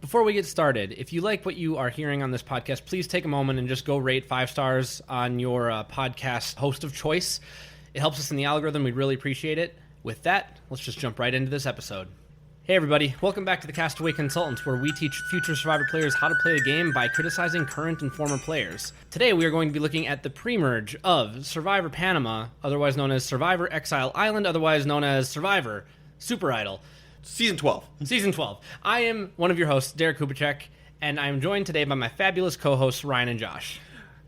Before we get started, if you like what you are hearing on this podcast, please take a moment and just go rate 5 stars on your podcast host of choice. It helps us in the algorithm. We'd really appreciate it. With that, let's just jump right into this episode. Hey everybody, welcome back to the Castaway Consultants, where we teach future Survivor players how to play the game by criticizing current and former players. Today we are going to be looking at the pre-merge of Survivor Panama, otherwise known as Survivor Exile Island, otherwise known as Survivor Super Idol. Season 12. Season 12. I am one of your hosts, Derek Kubicek, and I am joined today by my fabulous co-hosts, Ryan and Josh.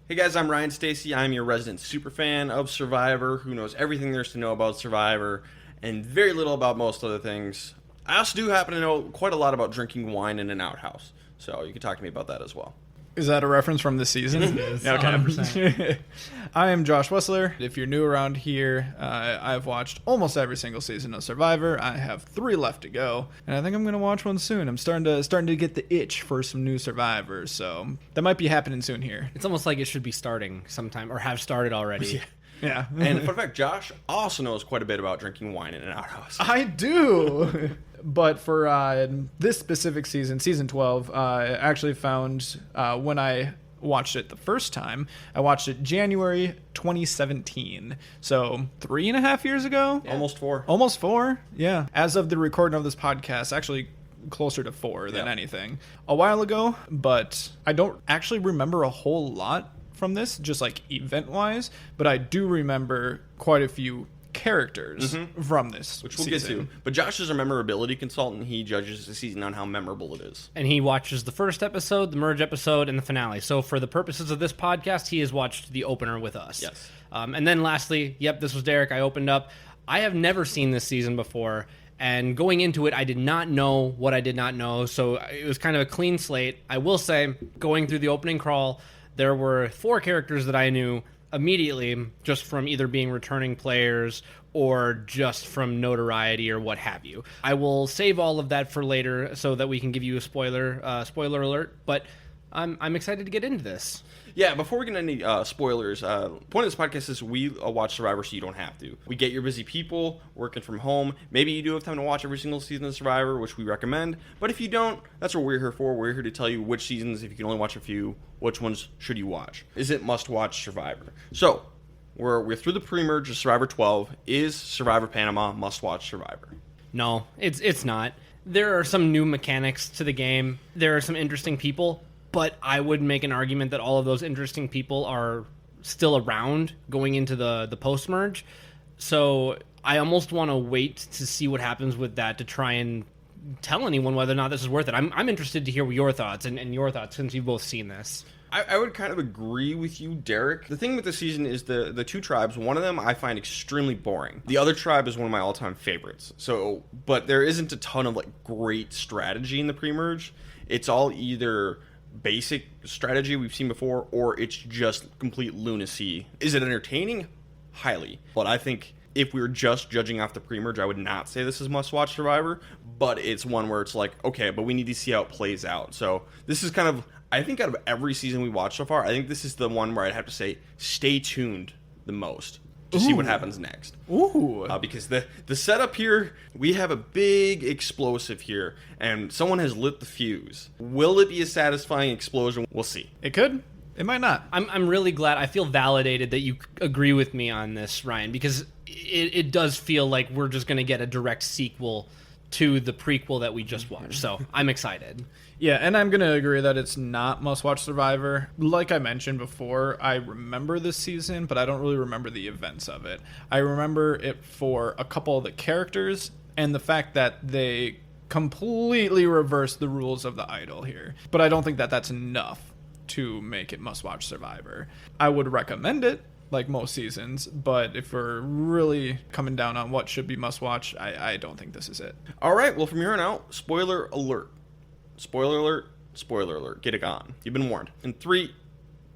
Hey guys, I'm Ryan Stacy. I'm your resident superfan of Survivor, who knows everything there is to know about Survivor, and very little about most other things. I also do happen to know quite a lot about drinking wine in an outhouse, so you can talk to me about that as well. Is that a reference from this season? It is, okay. 100%. I am Josh Wessler. If you're new around here, I've watched almost every single season of Survivor. I have 3 left to go, and I think I'm going to watch one soon. I'm starting to get the itch for some new Survivors, so that might be happening soon here. It's almost like it should be starting sometime, or have started already. Yeah. And fun fact, Josh also knows quite a bit about drinking wine in an outhouse. I do. But for this specific season, season 12, I actually found when I watched it the first time, I watched it January 2017. So 3.5 years ago? Yeah. Almost 4. Almost 4, yeah. As of the recording of this podcast, actually closer to 4 than anything. A while ago, but I don't actually remember a whole lot from this, just like event-wise, but I do remember quite a few characters from this, which we'll season. get to. But Josh is a memorability consultant. He judges the season on how memorable it is. And he watches the first episode, the merge episode, and the finale. So for the purposes of this podcast, he has watched the opener with us. Yes. And then lastly, this was Derek. I opened up. I have never seen this season before, and going into it, I did not know what I did not know. So it was kind of a clean slate. I will say, going through the opening crawl, there were 4 characters that I knew immediately, just from either being returning players or just from notoriety or what have you. I will save all of that for later so that we can give you a spoiler alert, but I'm excited to get into this. Yeah, before we get into any spoilers, point of this podcast is we watch Survivor so you don't have to. We get your busy people working from home. Maybe you do have time to watch every single season of Survivor, which we recommend. But if you don't, that's what we're here for. We're here to tell you which seasons, if you can only watch a few, which ones should you watch. Is it must-watch Survivor? So, we're through the pre-merge of Survivor 12. Is Survivor Panama must-watch Survivor? No, it's not. There are some new mechanics to the game. There are some interesting people. But I would make an argument that all of those interesting people are still around going into the post-merge. So I almost want to wait to see what happens with that to try and tell anyone whether or not this is worth it. I'm interested to hear your thoughts and your thoughts since you've both seen this. I would kind of agree with you, Derek. The thing with the season is the 2 tribes, one of them I find extremely boring. The other tribe is one of my all-time favorites. So, but there isn't a ton of great strategy in the pre-merge. It's all either basic strategy we've seen before, or it's just complete lunacy. Is it entertaining? Highly. But I think if we were just judging off the pre-merge, I would not say this is must-watch Survivor, but it's one where it's like, okay, but we need to see how it plays out. So this is kind of, I think out of every season we watched so far, I think this is the one where I'd have to say stay tuned the most to see what happens next. Ooh. Because the setup here, we have a big explosive here, and someone has lit the fuse. Will it be a satisfying explosion? We'll see. It could. It might not. I'm really glad. I feel validated that you agree with me on this, Ryan, because it does feel like we're just going to get a direct sequel to the prequel that we just watched. So I'm excited. Yeah, and I'm going to agree that it's not must-watch Survivor. Like I mentioned before, I remember this season, but I don't really remember the events of it. I remember it for a couple of the characters and the fact that they completely reversed the rules of the idol here. But I don't think that that's enough to make it must-watch Survivor. I would recommend it, like most seasons, but if we're really coming down on what should be must-watch, I don't think this is it. All right, well, from here on out, spoiler alert. Spoiler alert, spoiler alert. Get it on. You've been warned. In 3,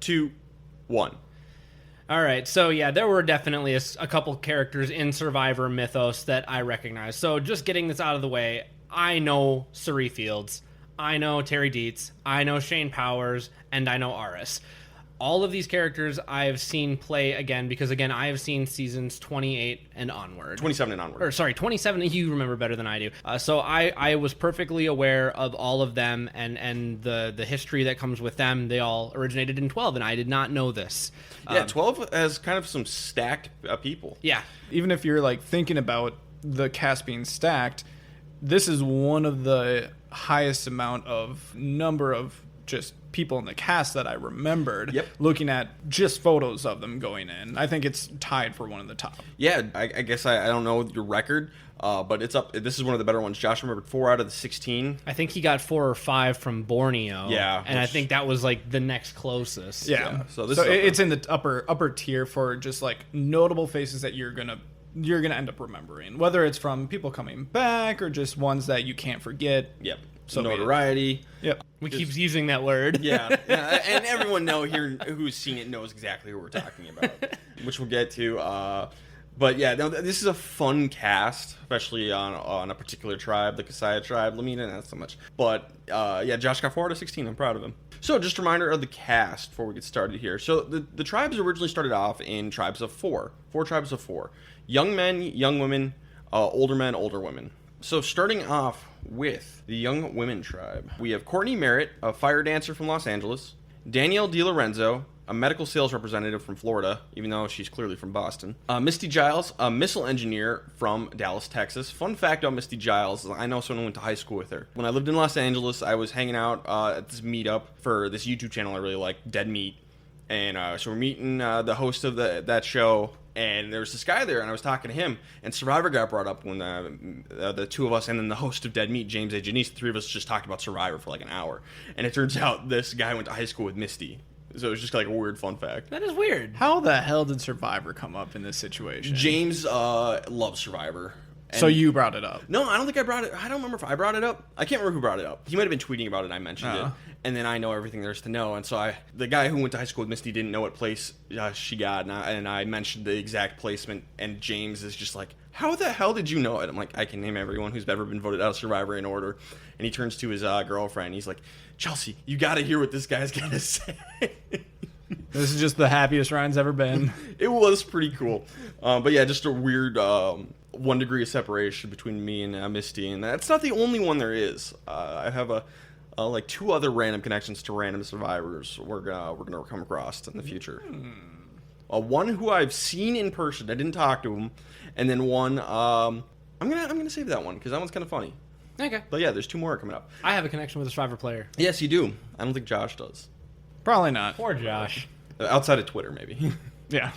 2, 1. All right, so yeah, there were definitely a couple characters in Survivor mythos that I recognize. So just getting this out of the way, I know Suri Fields, I know Terry Dietz, I know Shane Powers, and I know Aris. All of these characters I have seen play again because, again, I have seen seasons 28 and onward. 27 and onward. Or, sorry, 27. You remember better than I do. So I was perfectly aware of all of them and the history that comes with them. They all originated in 12, and I did not know this. Yeah, 12 has kind of some stacked people. Yeah. Even if you're like thinking about the cast being stacked, this is one of the highest amount of number of just people in the cast that I remembered. Yep. Looking at just photos of them going in. I think it's tied for one of the top. Yeah, I guess I don't know your record, but it's up. This is one of the better ones. Josh remembered 4 out of the 16. I think he got 4 or 5 from Borneo. Yeah, and I think that was like the next closest. Yeah. So this so is up it's in the upper tier for just like notable faces that you're gonna end up remembering, whether it's from people coming back or just ones that you can't forget. Yep. So notoriety. Yep. We keep using that word. Yeah, and everyone here who's seen it knows exactly who we're talking about, which we'll get to. But yeah, no, this is a fun cast, especially on a particular tribe, the Kasaya tribe. Lamina, not so much. But yeah, Josh got 4 out of 16. I'm proud of him. So just a reminder of the cast before we get started here. So the tribes originally started off in tribes of 4 tribes of 4. Young men, young women, older men, older women. So starting off with the Young Women tribe, we have Courtney Merritt, a fire dancer from Los Angeles, Danielle DiLorenzo, a medical sales representative from Florida, even though she's clearly from Boston, Misty Giles, a missile engineer from Dallas, Texas. Fun fact about Misty Giles, I know someone went to high school with her. When I lived in Los Angeles, I was hanging out at this meetup for this YouTube channel I really like, Dead Meat, and so we're meeting the host of that show. And there was this guy there, and I was talking to him, and Survivor got brought up when the two of us and then the host of Dead Meat, James A. Janice, the three of us just talked about Survivor for like an hour. And it turns out this guy went to high school with Misty. So it was just like a weird fun fact. That is weird. How the hell did Survivor come up in this situation? James loves Survivor. And so you brought it up. No, I don't think I brought it. I don't remember if I brought it up. I can't remember who brought it up. He might have been tweeting about it and I mentioned it. And then I know everything there is to know. And so the guy who went to high school with Misty didn't know what place she got. And I mentioned the exact placement. And James is just like, how the hell did you know it? I'm like, I can name everyone who's ever been voted out of Survivor in order. And he turns to his girlfriend. He's like, Chelsea, you got to hear what this guy's got to say. This is just the happiest Ryan's ever been. It was pretty cool. But yeah, just a weird 1 degree of separation between me and Misty. And that's not the only one there is. I have like 2 other random connections to random survivors we're gonna come across in the future. One who I've seen in person. I didn't talk to him. And then one, I'm gonna save that one because that one's kind of funny. Okay. But yeah, there's 2 more coming up. I have a connection with a Survivor player. Yes, you do. I don't think Josh does. Probably not. Poor Josh. Outside of Twitter, maybe. Yeah.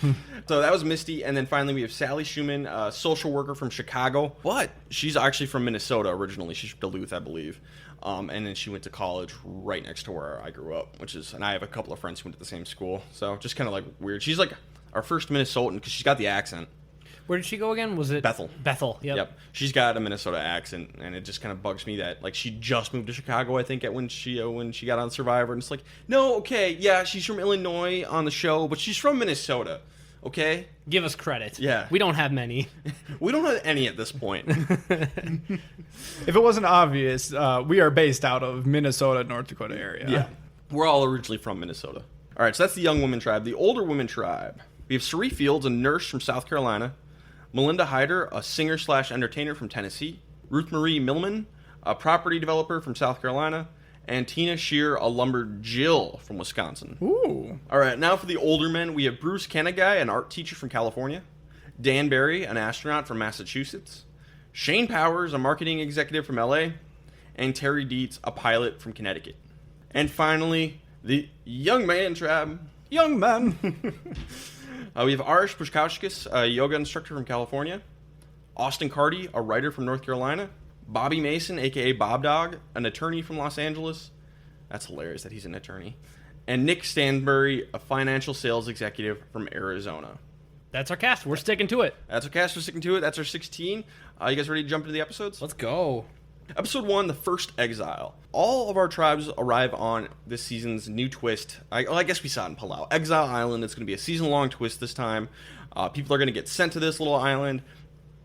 So that was Misty, and then finally we have Sally Schumann, a social worker from Chicago, but she's actually from Minnesota originally. She's from Duluth, I believe. And then she went to college right next to where I grew up, and I have a couple of friends who went to the same school. So just kind of like weird. She's like our first Minnesotan because she's got the accent. Where did she go again? Was it Bethel? Bethel. Yep. She's got a Minnesota accent, and it just kind of bugs me that like she just moved to Chicago. I think when she got on Survivor, and it's like, no, okay, yeah, she's from Illinois on the show, but she's from Minnesota. Okay, Give us credit. Yeah. We don't have many. we don't have any at this point. If it wasn't obvious, we are based out of Minnesota, North Dakota area. Yeah, we're all originally from Minnesota. All right, so that's the Young Women tribe. The Older Women tribe. We have Cerie Fields, a nurse from South Carolina. Melinda Hyder, a singer/entertainer from Tennessee. Ruth Marie Millman, a property developer from South Carolina. And Tina Shear, a lumberjill from Wisconsin. Ooh. All right, now for the older men, we have Bruce Kenegai, an art teacher from California. Dan Barry, an astronaut from Massachusetts. Shane Powers, a marketing executive from LA. And Terry Dietz, a pilot from Connecticut. And finally, the Young Man tribe. Young man. We have Arish Pushkauskas, a yoga instructor from California. Austin Carty, a writer from North Carolina. Bobby Mason, a.k.a. Bob Dog, an attorney from Los Angeles. That's hilarious that he's an attorney. And Nick Stanbury, a financial sales executive from Arizona. That's our cast. We're sticking to it. That's our cast. We're sticking to it. That's our 16. You guys ready to jump into the episodes? Let's go. Episode 1, The First Exile. All of our tribes arrive on this season's new twist. I guess we saw it in Palau. Exile Island. It's going to be a season-long twist this time. People are going to get sent to this little island.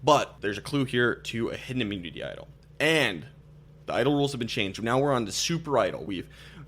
But there's a clue here to a hidden immunity idol. And the idol rules have been changed. Now we're on the super idol.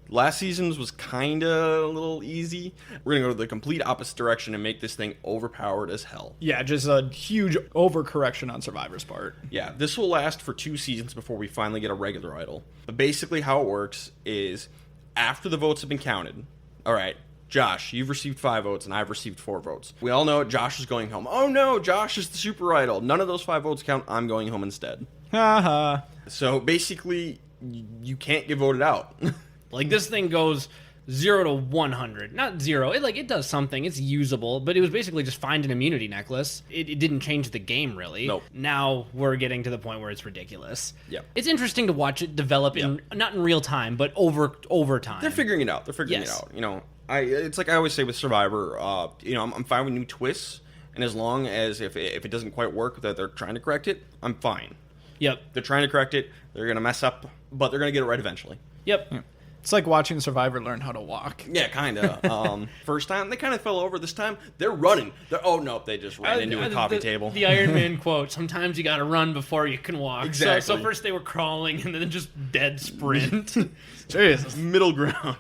Last season's was kind of a little easy. We're going to go the complete opposite direction and make this thing overpowered as hell. Yeah, just a huge overcorrection on Survivor's part. Yeah, this will last for 2 seasons before we finally get a regular idol. But basically how it works is after the votes have been counted, all right, Josh, you've received 5 votes and I've received 4 votes. We all know Josh is going home. Oh no, Josh is the super idol. None of those 5 votes count. I'm going home instead. Haha. So basically, you can't get voted out. Like, this thing goes 0 to 100. Not 0. It does something. It's usable, but it was basically just find an immunity necklace. It didn't change the game, really. Nope. Now we're getting to the point where it's ridiculous. Yep. It's interesting to watch it develop, not in real time, but over time. They're figuring it out. They're figuring it out. You know, it's like I always say with Survivor, you know, I'm fine with new twists, and as long as if it doesn't quite work, that they're trying to correct it, I'm fine. Yep. They're trying to correct it. They're going to mess up, but they're going to get it right eventually. Yep. It's like watching Survivor learn how to walk. Yeah, kind of. First time, they kind of fell over. This time, they're running. Oh, no, they just ran into a coffee table. The Iron Man quote, sometimes you got to run before you can walk. Exactly. So first they were crawling, and then just dead sprint. Jesus. Middle ground.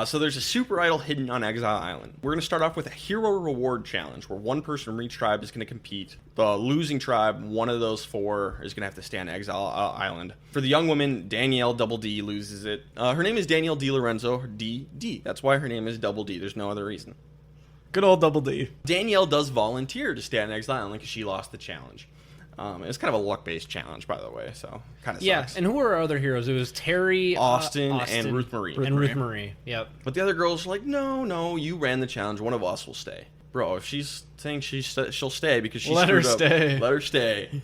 So there's a super idol hidden on Exile Island. We're going to start off with a hero reward challenge where one person from each tribe is going to compete. The losing tribe, one of those 4, is going to have to stay on Exile Island. For the young woman, Danielle Double D loses it. Her name is Danielle D. Lorenzo, D. That's why her name is Double D. There's no other reason. Good old Double D. Danielle does volunteer to stay on Exile Island because she lost the challenge. It's kind of a luck-based challenge, by the way, so kind of sucks. Yeah, and who were our other heroes? It was Terry, Austin, and Ruth Marie. Ruth Marie, yep. But the other girls are like, no, you ran the challenge. One of us will stay. Bro, if she's saying she'll stay because she Let her screwed up, stay. let her stay.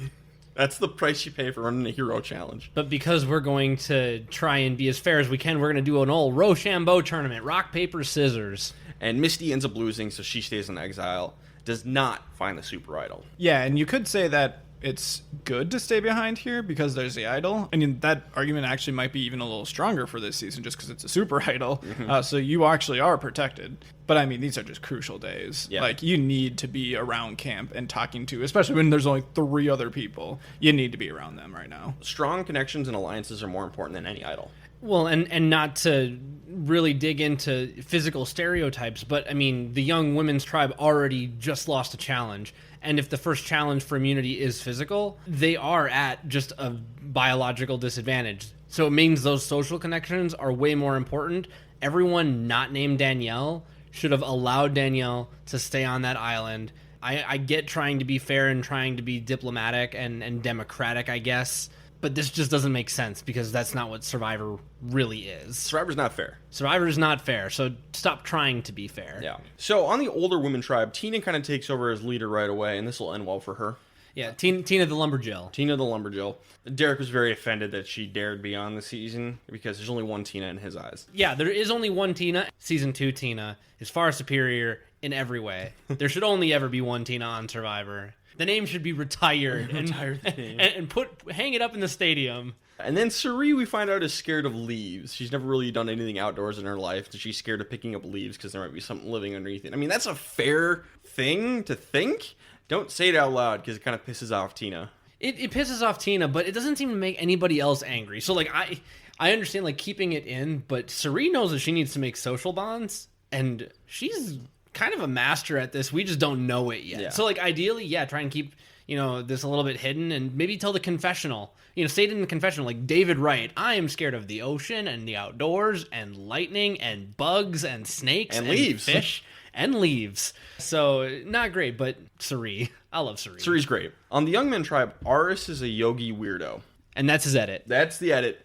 That's the price you pay for running a hero challenge. But because we're going to try and be as fair as we can, we're going to do an old Rochambeau tournament. Rock, paper, scissors. And Misty ends up losing, so she stays in exile. Does not find the super idol. Yeah, and you could say that it's good to stay behind here because there's the idol. I mean, that argument actually might be even a little stronger for this season just because it's a super idol. So you actually are protected. But I mean, these are just crucial days. Yeah. Like, you need to be around camp and talking to, especially when there's only 3 other people. You need to be around them right now. Strong connections and alliances are more important than any idol. Well, and not to really dig into physical stereotypes, but I mean, the young women's tribe already just lost a challenge. And if the first challenge for immunity is physical, they are at just a biological disadvantage. So it means those social connections are way more important. Everyone not named Danielle should have allowed Danielle to stay on that island. I get trying to be fair and trying to be diplomatic and democratic, I guess. But this just doesn't make sense because that's not what Survivor really is. Survivor's not fair. Survivor is not fair, so stop trying to be fair. Yeah. So on the older women tribe, Tina kind of takes over as leader right away, and this will end well for her. Yeah, Tina the Lumberjill. Tina the Lumberjill. Derek was very offended that she dared be on the season because there's only one Tina in his eyes. Yeah, there is only one Tina. Season 2 Tina is far superior in every way. There should only ever be one Tina on Survivor. The name should be retired and hang it up in the stadium. And then Suri, we find out, is scared of leaves. She's never really done anything outdoors in her life. She's scared of picking up leaves because there might be something living underneath it. I mean, that's a fair thing to think. Don't say it out loud because it kind of pisses off Tina. It pisses off Tina, but it doesn't seem to make anybody else angry. So, like, I understand, like, keeping it in, but Suri knows that she needs to make social bonds, and she's kind of a master at this. We just don't know it yet. Yeah. So, like, ideally, yeah, try and keep, this a little bit hidden and maybe tell the confessional. Say it in the confessional, like David Wright. I am scared of the ocean and the outdoors and lightning and bugs and snakes and leaves. Fish and leaves. So, not great, but Suri. I love Suri. Suri's great. On the Young Men tribe, Aris is a yogi weirdo. And that's his edit. That's the edit.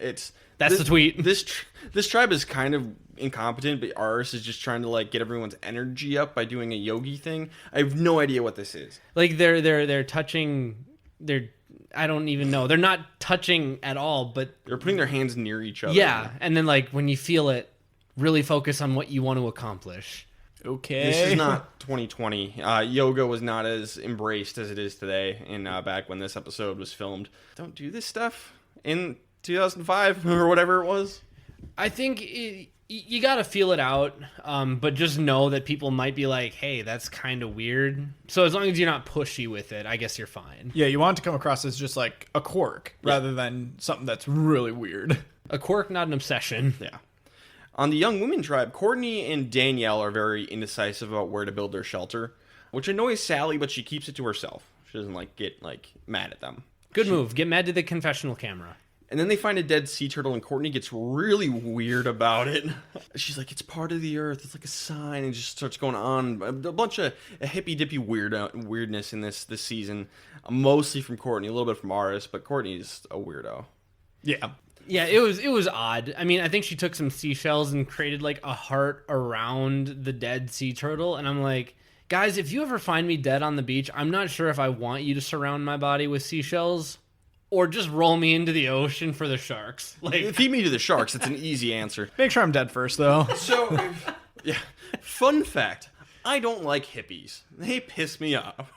That's the tweet. This tribe is kind of incompetent, but Aris is just trying to like get everyone's energy up by doing a yogi thing. I have no idea what this is. Like they're touching. I don't even know. They're not touching at all, but they're putting their hands near each other. Yeah, and then like when you feel it, really focus on what you want to accomplish. Okay. This is not 2020. Yoga was not as embraced as it is today. And back when this episode was filmed, don't do this stuff in 2005 or whatever it was. I think You got to feel it out, but just know that people might be like, hey, that's kind of weird. So as long as you're not pushy with it, I guess you're fine. Yeah, you want it to come across as just like a quirk rather than something that's really weird. A quirk, not an obsession. Yeah. On the young women tribe, Courtney and Danielle are very indecisive about where to build their shelter, which annoys Sally, but she keeps it to herself. She doesn't get mad at them. Good move. Get mad to the confessional camera. And then they find a dead sea turtle, and Courtney gets really weird about it. She's like, it's part of the earth. It's like a sign, and just starts going on. A bunch of hippy-dippy weirdness in this season, mostly from Courtney, a little bit from Aris, but Courtney's a weirdo. Yeah. Yeah, it was odd. I mean, I think she took some seashells and created like a heart around the dead sea turtle, and I'm like, guys, if you ever find me dead on the beach, I'm not sure if I want you to surround my body with seashells. Or just roll me into the ocean for the sharks. Feed me to the sharks. It's an easy answer. Make sure I'm dead first, though. So, yeah. Fun fact. I don't like hippies. They piss me off.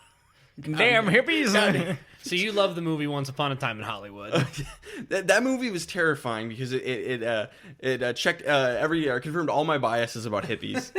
Damn hippies. So you love the movie Once Upon a Time in Hollywood. That movie was terrifying because it checked confirmed all my biases about hippies.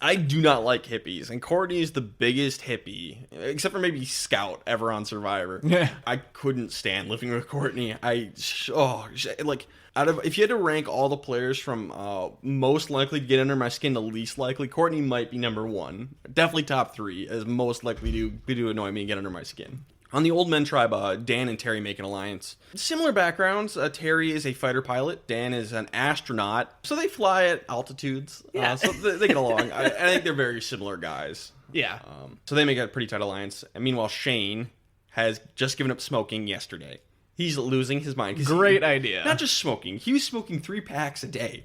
I do not like hippies, and Courtney is the biggest hippie, except for maybe Scout ever on Survivor. Yeah. I couldn't stand living with Courtney. If you had to rank all the players from most likely to get under my skin to least likely, Courtney might be number one. Definitely top three as most likely to annoy me and get under my skin. On the old men tribe, Dan and Terry make an alliance. Similar backgrounds. Terry is a fighter pilot. Dan is an astronaut. So they fly at altitudes. Yeah. So they get along. I think they're very similar guys. Yeah. So they make a pretty tight alliance. And meanwhile, Shane has just given up smoking yesterday. He's losing his mind. Great idea. Not just smoking. He was smoking 3 packs a day.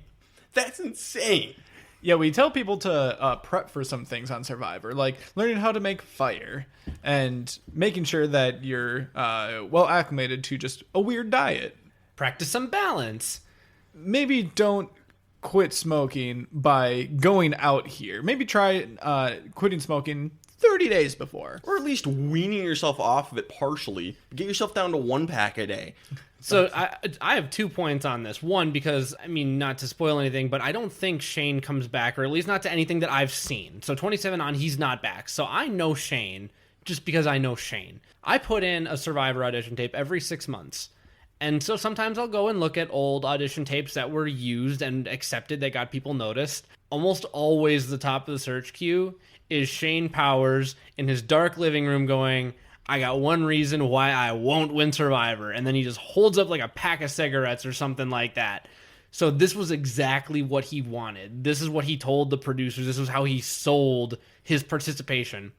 That's insane. Yeah, we tell people to prep for some things on Survivor, like learning how to make fire and making sure that you're well acclimated to just a weird diet. Practice some balance. Maybe don't quit smoking by going out here. Maybe try quitting smoking 30 days before. Or at least weaning yourself off of it partially. Get yourself down to 1 pack a day. So I have 2 points on this. One, because, I mean, not to spoil anything, but I don't think Shane comes back, or at least not to anything that I've seen. So 27 on, he's not back. So I know Shane just because I know Shane. I put in a Survivor audition tape every 6 months. And so sometimes I'll go and look at old audition tapes that were used and accepted that got people noticed. Almost always the top of the search queue is Shane Powers in his dark living room going, I got one reason why I won't win Survivor. And then he just holds up like a pack of cigarettes or something like that. So this was exactly what he wanted. This is what he told the producers. This was how he sold his participation.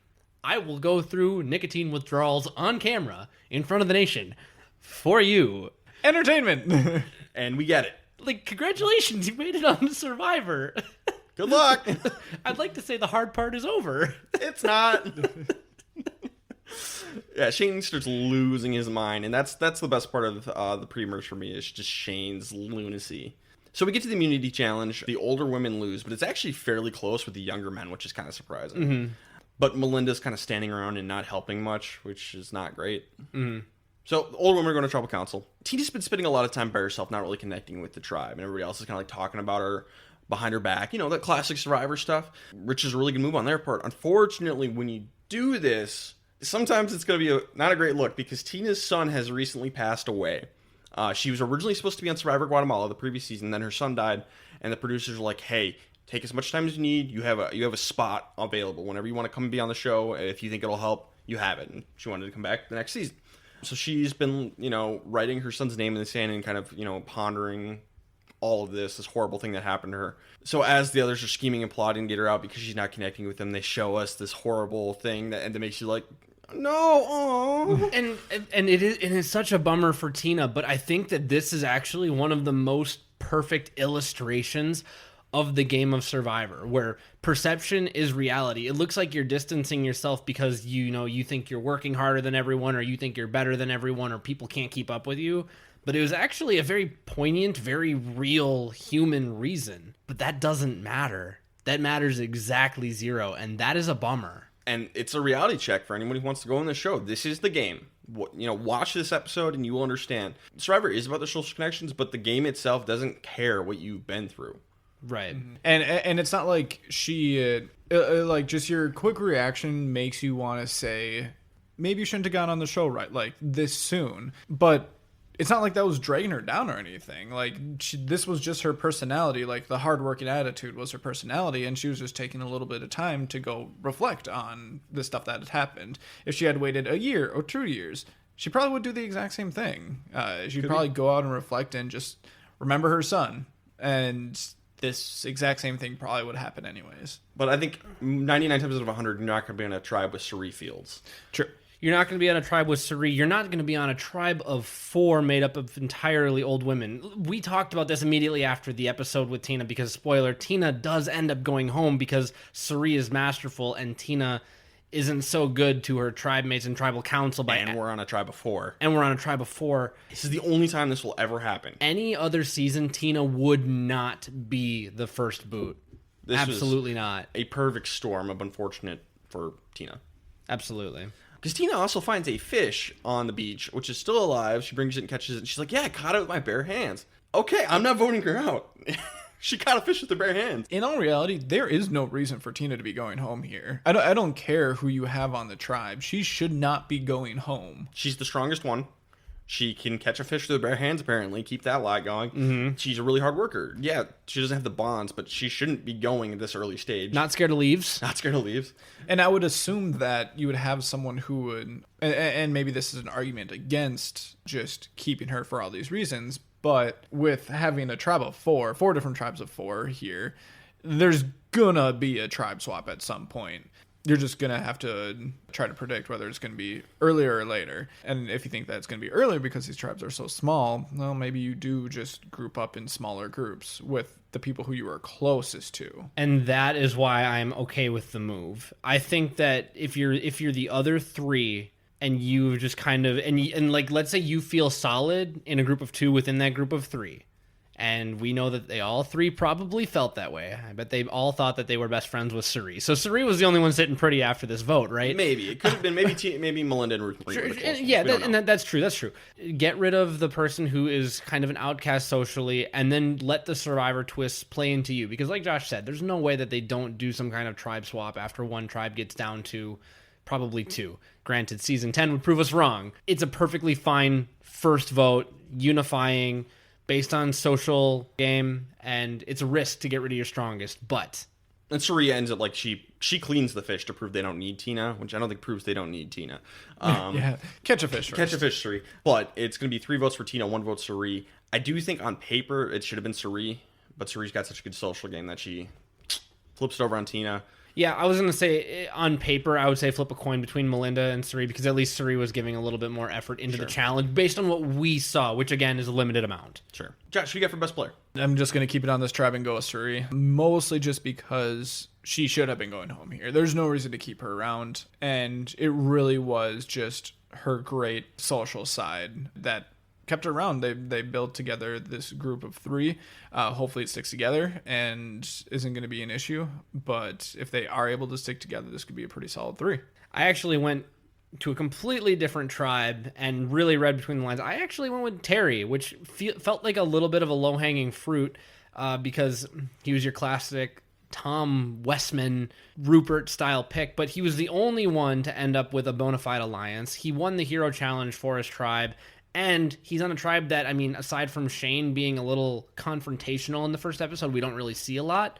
I will go through nicotine withdrawals on camera in front of the nation for you. Entertainment. And we get it. Like, congratulations, you made it on Survivor. Good luck. I'd like to say the hard part is over. It's not. Yeah, Shane starts losing his mind, and that's the best part of the pre-merge for me, is just Shane's lunacy. So we get to the immunity challenge. The older women lose, but it's actually fairly close with the younger men, which is kind of surprising. Mm-hmm. But Melinda's kind of standing around and not helping much, which is not great. Mm-hmm. So the older women are going to tribal council. Tina's been spending a lot of time by herself, not really connecting with the tribe, and everybody else is kind of like talking about her behind her back. You know, that classic Survivor stuff, which is a really good move on their part. Unfortunately, when you do this, sometimes it's going to be not a great look, because Tina's son has recently passed away. She was originally supposed to be on Survivor Guatemala the previous season, then her son died, and the producers were like, hey, take as much time as you need. You have a spot available. Whenever you want to come and be on the show, if you think it'll help, you have it. And she wanted to come back the next season. So she's been, writing her son's name in the sand and kind of, pondering all of this horrible thing that happened to her. So as the others are scheming and plotting to get her out because she's not connecting with them, they show us this horrible thing that makes you like, no, oh. And it is such a bummer for Tina, but I think that this is actually one of the most perfect illustrations of the game of Survivor, where perception is reality. It looks like you're distancing yourself because you think you're working harder than everyone, or you think you're better than everyone, or people can't keep up with you. But it was actually a very poignant, very real human reason. But that doesn't matter. That matters exactly zero, and that is a bummer. And it's a reality check for anyone who wants to go on the show. This is the game. watch this episode and you will understand. Survivor is about the social connections, but the game itself doesn't care what you've been through. Right. And it's not like she like just your quick reaction makes you want to say maybe you shouldn't have gone on the show right like this soon, but it's not like that was dragging her down or anything. Like this was just her personality. Like the hardworking attitude was her personality, and she was just taking a little bit of time to go reflect on the stuff that had happened. If she had waited a year or 2 years, she probably would do the exact same thing. She'd probably go out and reflect and just remember her son, and this exact same thing probably would happen anyways. But I think 99 times out of 100, you're not going to be on a tribe with Suri Fields. True. You're not going to be on a tribe with Suri. You're not going to be on a tribe of 4 made up of entirely old women. We talked about this immediately after the episode with Tina because, spoiler, Tina does end up going home because Suri is masterful and Tina isn't so good to her tribe mates and tribal council. And we're on a tribe of 4. And we're on a tribe of 4. This is the only time this will ever happen. Any other season, Tina would not be the first boot. This Absolutely not. A perfect storm of unfortunate for Tina. Absolutely. Because Tina also finds a fish on the beach, which is still alive. She brings it and catches it. And she's like, yeah, I caught it with my bare hands. Okay, I'm not voting her out. She caught a fish with her bare hands. In all reality, there is no reason for Tina to be going home here. I don't care who you have on the tribe. She should not be going home. She's the strongest one. She can catch a fish with her bare hands, apparently. Keep that lie going. Mm-hmm. She's a really hard worker. Yeah, she doesn't have the bonds, but she shouldn't be going at this early stage. Not scared of leaves. Not scared of leaves. And I would assume that you would have someone who would, and maybe this is an argument against just keeping her for all these reasons, but with having a tribe of 4 different tribes of 4 here, there's gonna be a tribe swap at some point. You're just going to have to try to predict whether it's going to be earlier or later. And if you think that it's going to be earlier because these tribes are so small, well, maybe you do just group up in smaller groups with the people who you are closest to. And that is why I'm okay with the move. I think that if you're the other 3 and you just kind of, and like, let's say you feel solid in a group of 2 within that group of 3. And we know that they all 3 probably felt that way. I bet they all thought that they were best friends with Suri. So Suri was the only one sitting pretty after this vote, right? Maybe. It could have been maybe Melinda and Ruth Marie. Sure, yeah, that's true. That's true. Get rid of the person who is kind of an outcast socially, and then let the Survivor twists play into you. Because like Josh said, there's no way that they don't do some kind of tribe swap after one tribe gets down to probably 2. Granted, season 10 would prove us wrong. It's a perfectly fine first vote, unifying, based on social game, and it's a risk to get rid of your strongest, but... And Suri ends up like she cleans the fish to prove they don't need Tina, which I don't think proves they don't need Tina. Yeah, catch a fish first. Catch a fish, Suri. But it's going to be 3 votes for Tina, 1 vote Suri. I do think on paper it should have been Suri, but Suri's got such a good social game that she flips it over on Tina. Yeah, I was going to say, on paper, I would say flip a coin between Melinda and Suri, because at least Suri was giving a little bit more effort into the challenge, based on what we saw, which, again, is a limited amount. Sure. Josh, who you got for best player? I'm just going to keep it on this tribe and go with Suri, mostly just because she should have been going home here. There's no reason to keep her around, and it really was just her great social side that kept her around. They built together this group of 3. Hopefully it sticks together and isn't going to be an issue. But if they are able to stick together, this could be a pretty solid 3. I actually went to a completely different tribe and really read between the lines. I actually went with Terry, which felt like a little bit of a low-hanging fruit because he was your classic Tom Westman, Rupert-style pick, but he was the only one to end up with a bona fide alliance. He won the hero challenge for his tribe. And he's on a tribe that, I mean, aside from Shane being a little confrontational in the first episode, we don't really see a lot.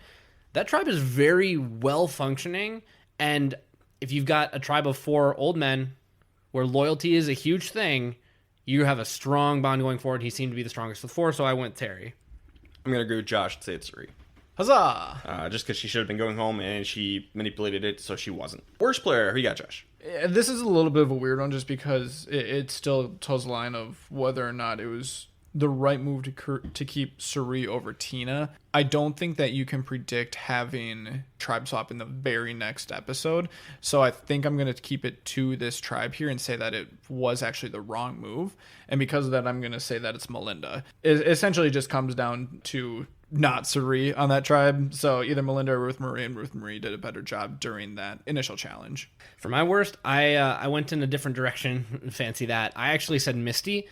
That tribe is very well functioning. And if you've got a tribe of 4 old men where loyalty is a huge thing, you have a strong bond going forward. He seemed to be the strongest of the 4, so I went Terry. I'm going to agree with Josh and say it's Suri. Huzzah! Just because she should have been going home and she manipulated it so she wasn't. Worst player, who you got, Josh? This is a little bit of a weird one just because it still toes the line of whether or not it was the right move to keep Suri over Tina. I don't think that you can predict having tribe swap in the very next episode. So I think I'm going to keep it to this tribe here and say that it was actually the wrong move. And because of that, I'm going to say that it's Melinda. It essentially just comes down to not Suri on that tribe. So either Melinda or Ruth Marie, and Ruth Marie did a better job during that initial challenge. For my worst, I went in a different direction. Fancy that. I actually said Misty.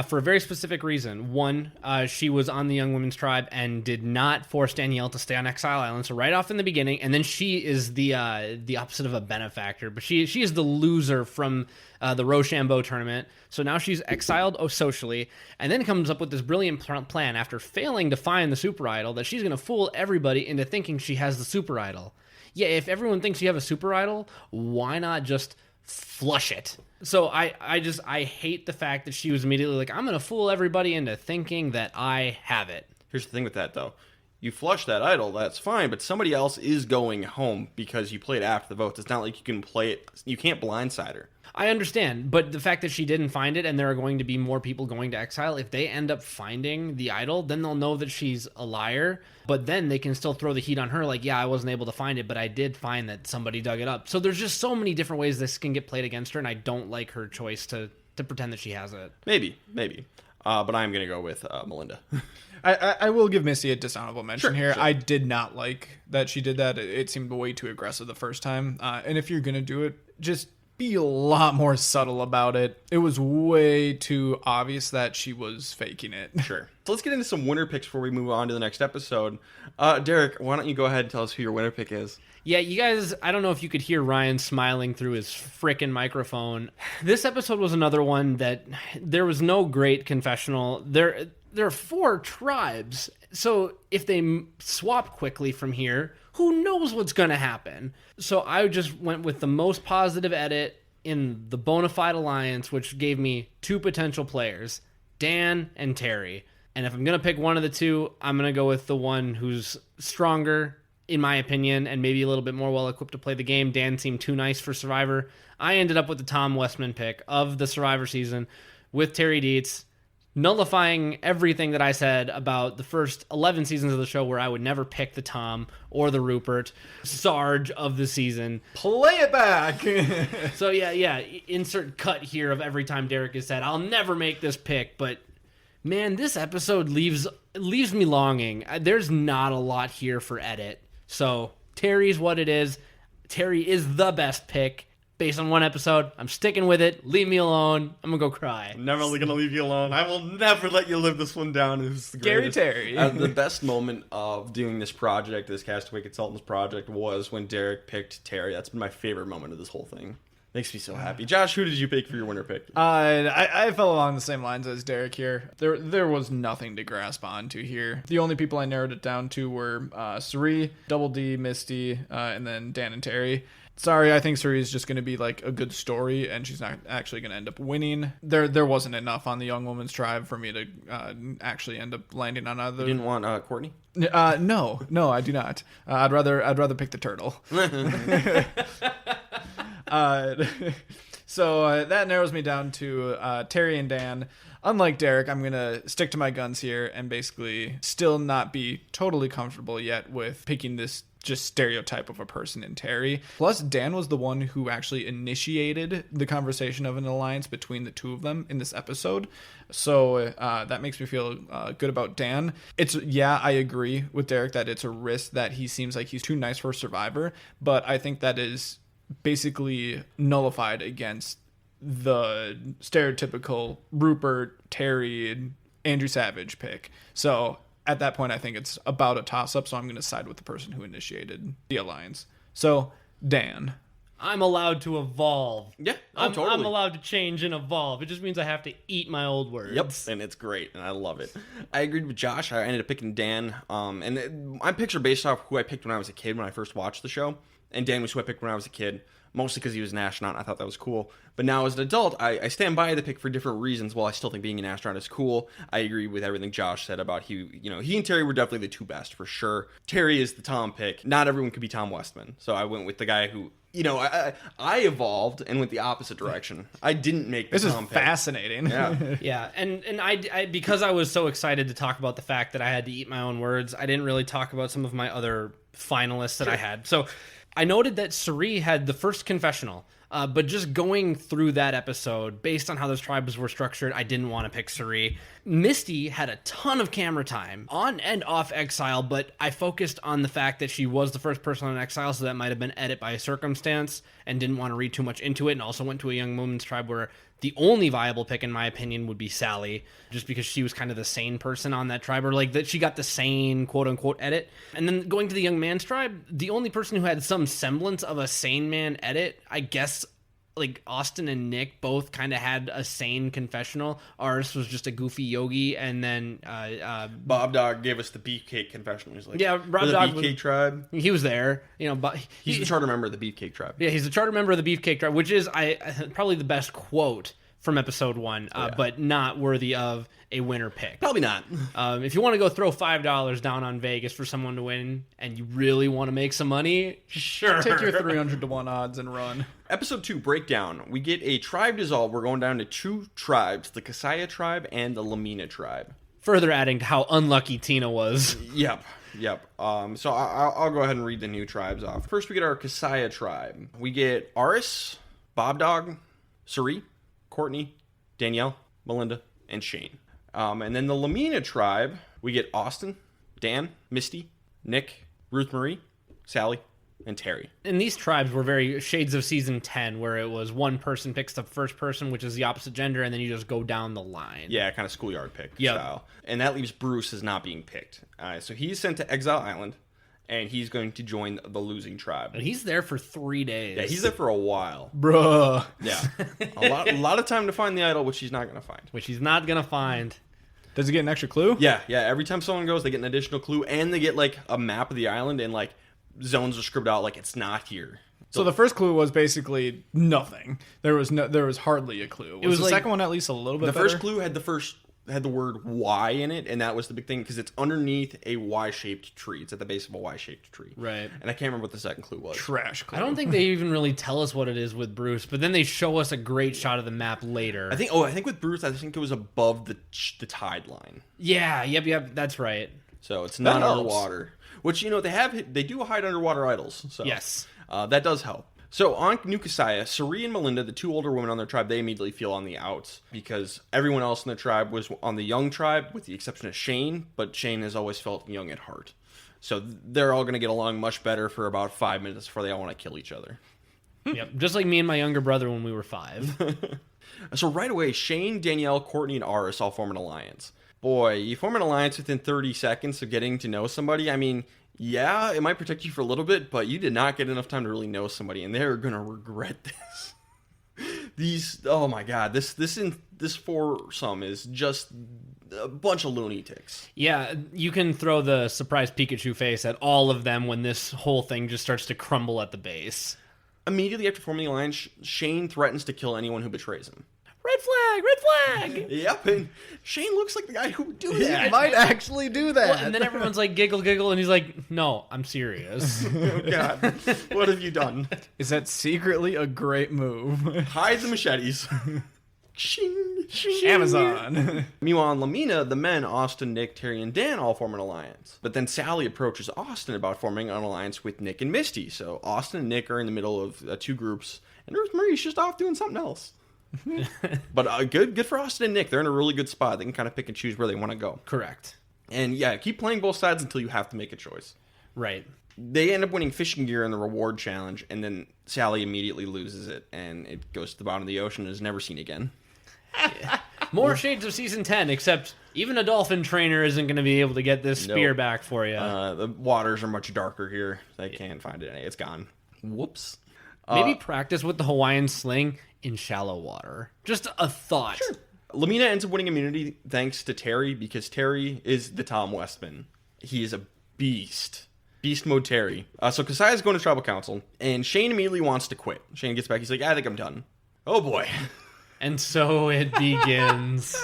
For a very specific reason. One, she was on the Young Women's Tribe and did not force Danielle to stay on Exile Island. So right off in the beginning, and then she is the opposite of a benefactor, but she is the loser from the Rochambeau tournament. So now she's exiled socially, and then comes up with this brilliant plan after failing to find the super idol that she's going to fool everybody into thinking she has the super idol. Yeah, if everyone thinks you have a super idol, why not just flush it? So I hate the fact that she was immediately like, I'm going to fool everybody into thinking that I have it. Here's the thing with that, though. You flush that idol, that's fine, but somebody else is going home because you played after the votes. It's not like you can play it. You can't blindside her. I understand, but the fact that she didn't find it and there are going to be more people going to exile, if they end up finding the idol, then they'll know that she's a liar, but then they can still throw the heat on her like, yeah, I wasn't able to find it, but I did find that somebody dug it up. So there's just so many different ways this can get played against her, and I don't like her choice to pretend that she has it. Maybe. But I'm going to go with Melinda. I will give Misty a dishonorable mention here. Sure. I did not like that she did that. It seemed way too aggressive the first time. And if you're going to do it, just be a lot more subtle about it. It was way too obvious that she was faking it. Sure. So let's get into some winner picks before we move on to the next episode. Derek, why don't you go ahead and tell us who your winner pick is? Yeah, you guys, I don't know if you could hear Ryan smiling through his frickin' microphone. This episode was another one that there was no great confessional. There are 4 tribes, so if they swap quickly from here, who knows what's going to happen? So I just went with the most positive edit in the Bonafide Alliance, which gave me 2 potential players, Dan and Terry. And if I'm going to pick one of the 2, I'm going to go with the one who's stronger, in my opinion, and maybe a little bit more well-equipped to play the game. Dan seemed too nice for Survivor. I ended up with the Tom Westman pick of the Survivor season with Terry Dietz, nullifying everything that I said about the first 11 seasons of the show where I would never pick the Tom or the Rupert Sarge of the season. Play it back! So yeah, insert cut here of every time Derek has said, I'll never make this pick, but man, this episode leaves me longing. There's not a lot here for edit. So Terry's what it is. Terry is the best pick. Based on one episode, I'm sticking with it. Leave me alone. I'm gonna go cry. I'm never going to leave you alone. I will never let you live this one down. It was the Gary greatest. Terry. The best moment of doing this project, this Castaway Consultants project, was when Derek picked Terry. That's been my favorite moment of this whole thing. Makes me so happy. Josh, who did you pick for your winner pick? I fell along the same lines as Derek here. There was nothing to grasp onto here. The only people I narrowed it down to were Suri, Double D, Misty, and then Dan and Terry. Sorry, I think Suri is just going to be like a good story, and she's not actually going to end up winning. There wasn't enough on the Young Women's Tribe for me to actually end up landing on either. You didn't want Courtney? No, I do not. I'd rather pick the turtle. So that narrows me down to Terry and Dan. Unlike Derek, I'm going to stick to my guns here and basically still not be totally comfortable yet with picking this just stereotype of a person in Terry. Plus, Dan was the one who actually initiated the conversation of an alliance between the 2 of them in this episode. So that makes me feel good about Dan. I agree with Derek that it's a risk that he seems like he's too nice for Survivor, but I think that is basically nullified against the stereotypical Rupert, Terry, and Andrew Savage pick. So at that point, I think it's about a toss-up, so I'm going to side with the person who initiated the alliance. So, Dan. I'm allowed to evolve. Yeah, totally. I'm allowed to change and evolve. It just means I have to eat my old words. Yep, and it's great, and I love it. I agreed with Josh. I ended up picking Dan, my picks are based off who I picked when I was a kid when I first watched the show, and Dan was who I picked when I was a kid. Mostly because he was an astronaut, and I thought that was cool. But now as an adult, I stand by the pick for different reasons. While I still think being an astronaut is cool, I agree with everything Josh said about he and Terry were definitely the 2 best for sure. Terry is the Tom pick. Not everyone could be Tom Westman, so I went with the guy who, I evolved and went the opposite direction. I didn't make the Tom pick. This is fascinating. Yeah, yeah, and I because I was so excited to talk about the fact that I had to eat my own words, I didn't really talk about some of my other finalists that I had. So I noted that Suri had the first confessional, but just going through that episode, based on how those tribes were structured, I didn't want to pick Suri. Misty had a ton of camera time on and off Exile, but I focused on the fact that she was the first person on Exile, so that might have been edit by circumstance, and didn't want to read too much into it, and also went to a Young Women's Tribe where the only viable pick, in my opinion, would be Sally, just because she was kind of the sane person on that tribe, or like that she got the sane quote-unquote edit. And then going to the Young Man's Tribe, the only person who had some semblance of a sane man edit, I guess, like Austin and Nick both kind of had a sane confessional. Ours was just a goofy yogi, and then Bob Dog gave us the Beefcake confessional. He's like, yeah, Bob the Dog Beefcake Tribe. He was there, you know, but He's the charter member of the Beefcake Tribe. yeah, he's the charter member of the Beefcake Tribe, which is probably the best quote from episode 1, but not worthy of a winner pick. Probably not. If you want to go throw $5 down on Vegas for someone to win, and you really want to make some money, sure. Take your 300 to 1 odds and run. Episode 2, Breakdown. We get a tribe dissolve. We're going down to 2 tribes, the Kasaya Tribe and the Lamina Tribe. Further adding to how unlucky Tina was. Yep. So I'll go ahead and read the new tribes off. First, we get our Kasaya Tribe. We get Aris, Bob Dog, Suri, Courtney, Danielle, Melinda, and Shane. And then the Lamina Tribe, we get Austin, Dan, Misty, Nick, Ruth Marie, Sally, and Terry. And these tribes were very shades of season 10, where it was one person picks the first person, which is the opposite gender, and then you just go down the line. Yeah, kind of schoolyard pick style. And that leaves Bruce as not being picked. So he's sent to Exile Island, and he's going to join the losing tribe. And he's there for 3 days. Yeah, he's there for a while. Bruh. Yeah. a lot of time to find the idol, which he's not going to find. Which he's not going to find. Does he get an extra clue? Yeah. Every time someone goes, they get an additional clue, and they get, like, a map of the island, and, like, zones are scribbled out like it's not here. So the first clue was basically nothing. There was hardly a clue. Was the like, second one at least a little bit the better? first clue had the word Y in it, and that was the big thing because it's underneath a Y-shaped tree. It's at the base of a Y-shaped tree. Right. And I can't remember what the second clue was. Trash clue. I don't think they even really tell us what it is with Bruce, but then they show us a great shot of the map later. I think with Bruce, I think it was above the tide line. Yeah, yep, that's right. So it's not helps. underwater. Which, you know, they do hide underwater idols. So Yes. that does help. So on New Kasaya, Suri and Melinda, the 2 older women on their tribe, they immediately feel on the outs because everyone else in the tribe was on the young tribe, with the exception of Shane, but Shane has always felt young at heart. So they're all going to get along much better for about 5 minutes before they all want to kill each other. Yep, just like me and my younger brother when we were 5. So right away, Shane, Danielle, Courtney, and Aris all form an alliance. Boy, you form an alliance within 30 seconds of getting to know somebody. I mean, yeah, it might protect you for a little bit, but you did not get enough time to really know somebody, and they're gonna regret this. Oh my god, this foursome is just a bunch of loony ticks. Yeah, you can throw the surprise Pikachu face at all of them when this whole thing just starts to crumble at the base. Immediately after forming the alliance, Shane threatens to kill anyone who betrays him. Red flag! Yep, and Shane looks like the guy who would do that. He might actually do that. Well, and then everyone's like, giggle, and he's like, no, I'm serious. Oh god, what have you done? Is that secretly a great move? Hide the machetes. Shing, shing. Amazon. Meanwhile, in Lamina, the men, Austin, Nick, Terry, and Dan all form an alliance. But then Sally approaches Austin about forming an alliance with Nick and Misty. So Austin and Nick are in the middle of 2 groups, and Ruth Marie's just off doing something else. But good for Austin and Nick. They're in a really good spot. They can kind of pick and choose where they want to go. Correct. And yeah, keep playing both sides until you have to make a choice. Right. They end up winning fishing gear in the reward challenge, and then Sally immediately loses it, and it goes to the bottom of the ocean and is never seen again. More shades of season 10, except even a dolphin trainer isn't going to be able to get this spear back for you. The waters are much darker here. They can't find it. It's gone. Whoops. Maybe practice with the Hawaiian sling in shallow water. Just a thought. Sure. Lamina ends up winning immunity thanks to Terry, because Terry is the Tom Westman. He is a beast. Beast mode Terry. So Kasaya's going to tribal council, and Shane immediately wants to quit. Shane gets back. He's like, I think I'm done. Oh boy. And so it begins.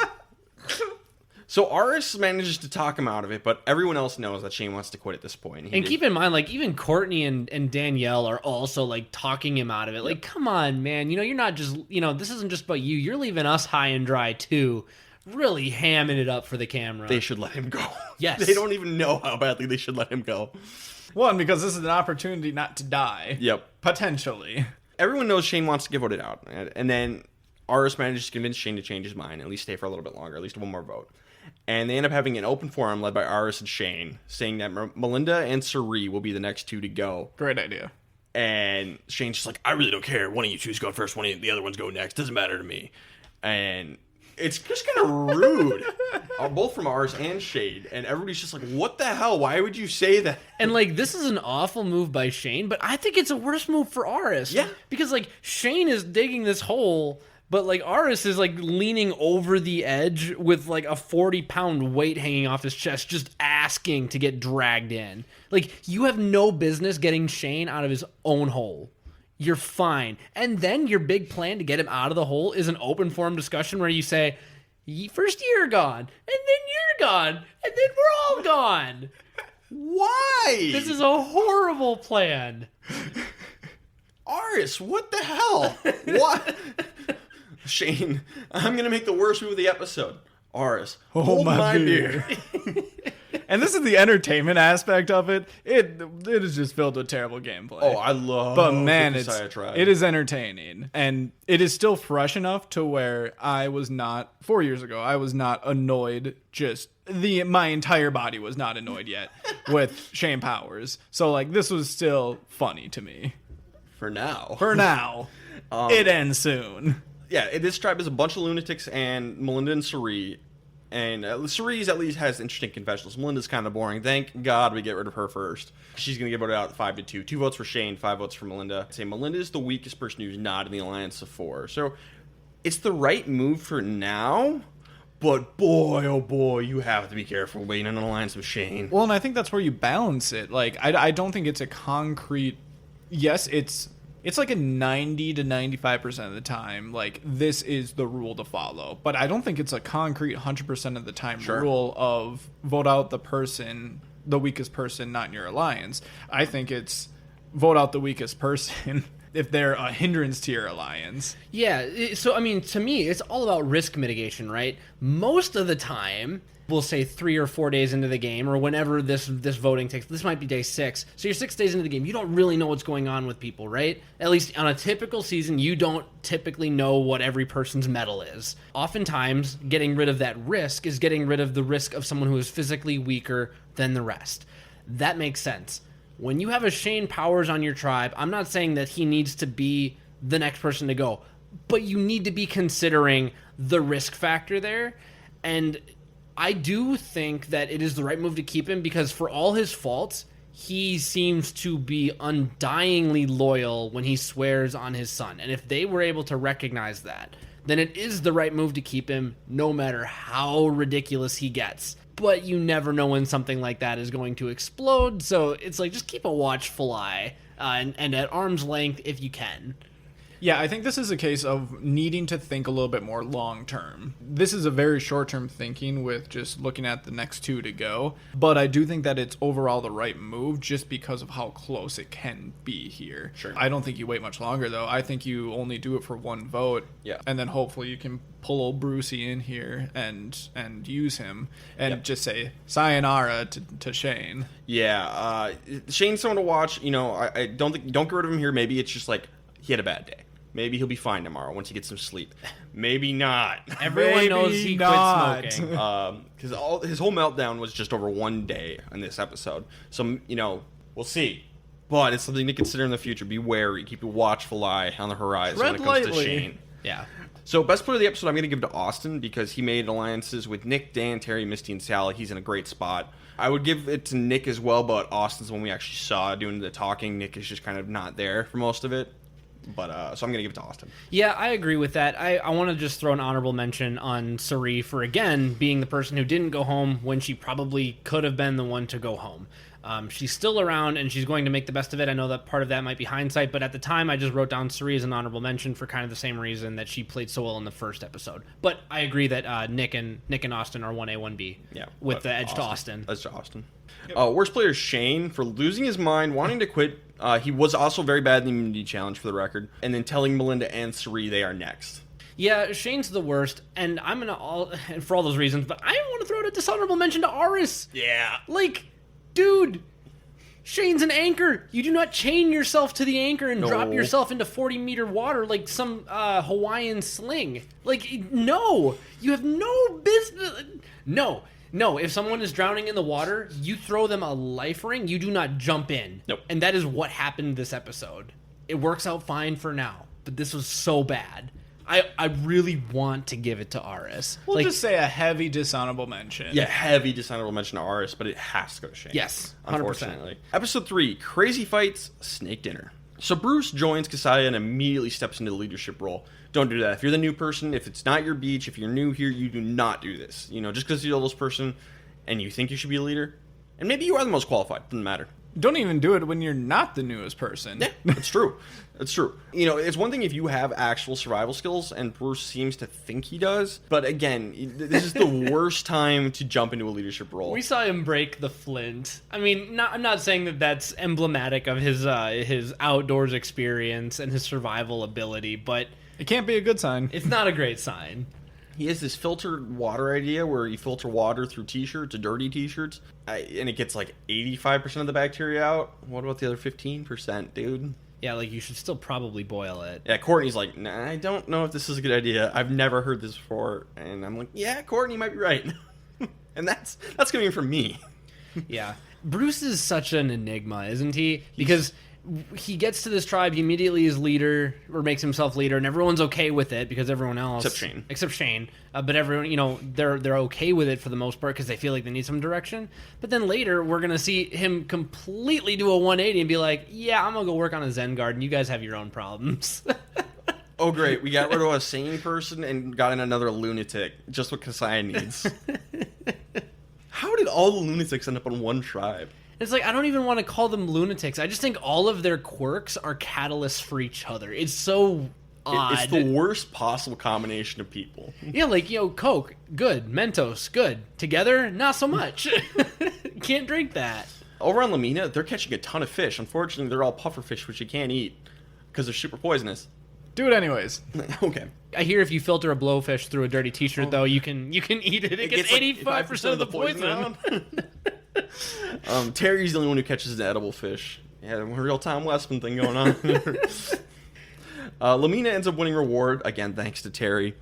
So Aris manages to talk him out of it, but everyone else knows that Shane wants to quit at this point. And keep in mind, like, even Courtney and Danielle are also, like, talking him out of it. Like, come on, man. You know, you're not just, you know, this isn't just about you. You're leaving us high and dry, too. Really hamming it up for the camera. They should let him go. Yes. They don't even know how badly they should let him go. One, because this is an opportunity not to die. Yep. Potentially. Everyone knows Shane wants to get voted out. And then Aris manages to convince Shane to change his mind, at least stay for a little bit longer, at least one more vote. And they end up having an open forum led by Aris and Shane, saying that Melinda and Cirie will be the next two to go. Great idea. And Shane's just like, I really don't care. One of you two's going first, one of the other ones go next. Doesn't matter to me. And it's just kind of rude. Both from Aris and Shane. And everybody's just like, what the hell? Why would you say that? And, like, this is an awful move by Shane, but I think it's a worse move for Aris. Yeah. Because, like, Shane is digging this hole, but, like, Aris is, like, leaning over the edge with, like, a 40-pound weight hanging off his chest, just asking to get dragged in. Like, you have no business getting Shane out of his own hole. You're fine. And then your big plan to get him out of the hole is an open forum discussion where you say, first you're gone, and then you're gone, and then we're all gone. Why? This is a horrible plan. Aris, what the hell? What? Shane, I'm going to make the worst move of the episode. Aris, hold my beer. And this is the entertainment aspect of it. It is just filled with terrible gameplay. Oh, I love But man, the Messiah Tribe. it is entertaining. And it is still fresh enough to where I was not, 4 years ago, I was not annoyed. My entire body was not annoyed yet with Shane Powers. So, like, this was still funny to me. For now. It ends soon. Yeah, this tribe is a bunch of lunatics and Melinda and Cirie. And Cerie's at least has interesting confessionals. Melinda's kind of boring. Thank God we get rid of her first. She's going to get voted out 5-2. 2 votes for Shane, 5 votes for Melinda. I'd say Melinda is the weakest person who's not in the Alliance of 4. So it's the right move for now. But boy, oh boy, you have to be careful waiting on an alliance with Shane. Well, and I think that's where you balance it. Like, I don't think it's a concrete... Yes, it's like a 90 to 95% of the time, like, this is the rule to follow. But I don't think it's a concrete 100% of the time rule of vote out the weakest person not in your alliance. I think it's vote out the weakest person if they're a hindrance to your alliance. Yeah, so, I mean, to me, it's all about risk mitigation, right? Most of the time, we'll say 3 or 4 days into the game, or whenever this voting takes, this might be day 6. So you're 6 days into the game, you don't really know what's going on with people, right? At least on a typical season, you don't typically know what every person's medal is. Oftentimes, getting rid of that risk is getting rid of the risk of someone who is physically weaker than the rest. That makes sense. When you have a Shane Powers on your tribe, I'm not saying that he needs to be the next person to go, but you need to be considering the risk factor there. And I do think that it is the right move to keep him because for all his faults, he seems to be undyingly loyal when he swears on his son. And if they were able to recognize that, then it is the right move to keep him no matter how ridiculous he gets. But you never know when something like that is going to explode, so it's like just keep a watchful eye and at arm's length if you can. Yeah, I think this is a case of needing to think a little bit more long-term. This is a very short-term thinking with just looking at the next 2 to go. But I do think that it's overall the right move just because of how close it can be here. Sure. I don't think you wait much longer, though. I think you only do it for 1 vote. Yeah. And then hopefully you can pull old Brucey in here and use him and just say sayonara to Shane. Yeah, Shane's someone to watch. You know, I don't get rid of him here. Maybe it's just like he had a bad day. Maybe he'll be fine tomorrow once he gets some sleep. Maybe not. Everyone knows he quit smoking. Because his whole meltdown was just over 1 day in this episode. So, you know, we'll see. But it's something to consider in the future. Be wary. Keep a watchful eye on the horizon when it comes to Shane. Yeah. So, best player of the episode, I'm going to give to Austin because he made alliances with Nick, Dan, Terry, Misty, and Sally. He's in a great spot. I would give it to Nick as well, but Austin's the one we actually saw doing the talking. Nick is just kind of not there for most of it. But so I'm going to give it to Austin. Yeah, I agree with that. I want to just throw an honorable mention on Cirie for, again, being the person who didn't go home when she probably could have been the one to go home. She's still around, and she's going to make the best of it. I know that part of that might be hindsight, but at the time, I just wrote down Cirie as an honorable mention for kind of the same reason that she played so well in the first episode. But I agree that Nick and Austin are 1A, 1B, with the edge to Austin. Edge to Austin. Worst player is Shane for losing his mind, wanting to quit. He was also very bad in the immunity challenge, for the record, and then telling Melinda and Cirie they are next. Yeah, Shane's the worst, and I'm gonna for all those reasons. But I want to throw out a dishonorable mention to Aris. Yeah, like, dude, Shane's an anchor. You do not chain yourself to the anchor and drop yourself into 40-meter water like some Hawaiian sling. Like, no, you have no business. No. No, if someone is drowning in the water, you throw them a life ring. You do not jump in. Nope. And that is what happened this episode. It works out fine for now, but this was so bad. I really want to give it to Aris. We'll just say a heavy dishonorable mention. Yeah, heavy dishonorable mention to Aris, but it has to go to Shane. Yes, 100%. Unfortunately. Episode 3, Crazy Fights, Snake Dinner. So Bruce joins Kasaya and immediately steps into the leadership role. Don't do that. If you're the new person, if it's not your beach, if you're new here, you do not do this. You know, just because you're the oldest person and you think you should be a leader, and maybe you are the most qualified, doesn't matter. Don't even do it when you're not the newest person. Yeah, it's true. It's true. You know, it's one thing if you have actual survival skills, and Bruce seems to think he does. But again, this is the worst time to jump into a leadership role. We saw him break the flint. I mean, I'm not saying that that's emblematic of his outdoors experience and his survival ability, but It can't be a good sign. it's not a great sign. He has this filtered water idea where you filter water through t-shirts, dirty t-shirts, and it gets like 85% of the bacteria out. What about the other 15%, dude? Yeah, like you should still probably boil it. Yeah, Courtney's like, nah, I don't know if this is a good idea. I've never heard this before. And I'm like, yeah, Courtney might be right. And that's coming from me. Yeah. Bruce is such an enigma, isn't he? Because he gets to this tribe, he immediately is leader, or makes himself leader, and everyone's okay with it because everyone else... Except Shane. But everyone, you know, they're okay with it for the most part because they feel like they need some direction. But then later, we're going to see him completely do a 180 and be like, yeah, I'm going to go work on a Zen garden. You guys have your own problems. Oh, great. We got rid of a sane person and got in another lunatic. Just what Kasaya needs. How did all the lunatics end up on one tribe? It's like, I don't even want to call them lunatics. I just think all of their quirks are catalysts for each other. It's so odd. It's the worst possible combination of people. Yeah, like, you know, Coke, good. Mentos, good. Together, not so much. Can't drink that. Over on Lamina, they're catching a ton of fish. Unfortunately, they're all puffer fish, which you can't eat because they're super poisonous. Do it anyways. Okay. I hear if you filter a blowfish through a dirty t-shirt, though, you can eat it. It gets 85% of the poison. Terry's the only one who catches the edible fish. Yeah, a real-time Westman thing going on. Lamina ends up winning reward, again, thanks to Terry.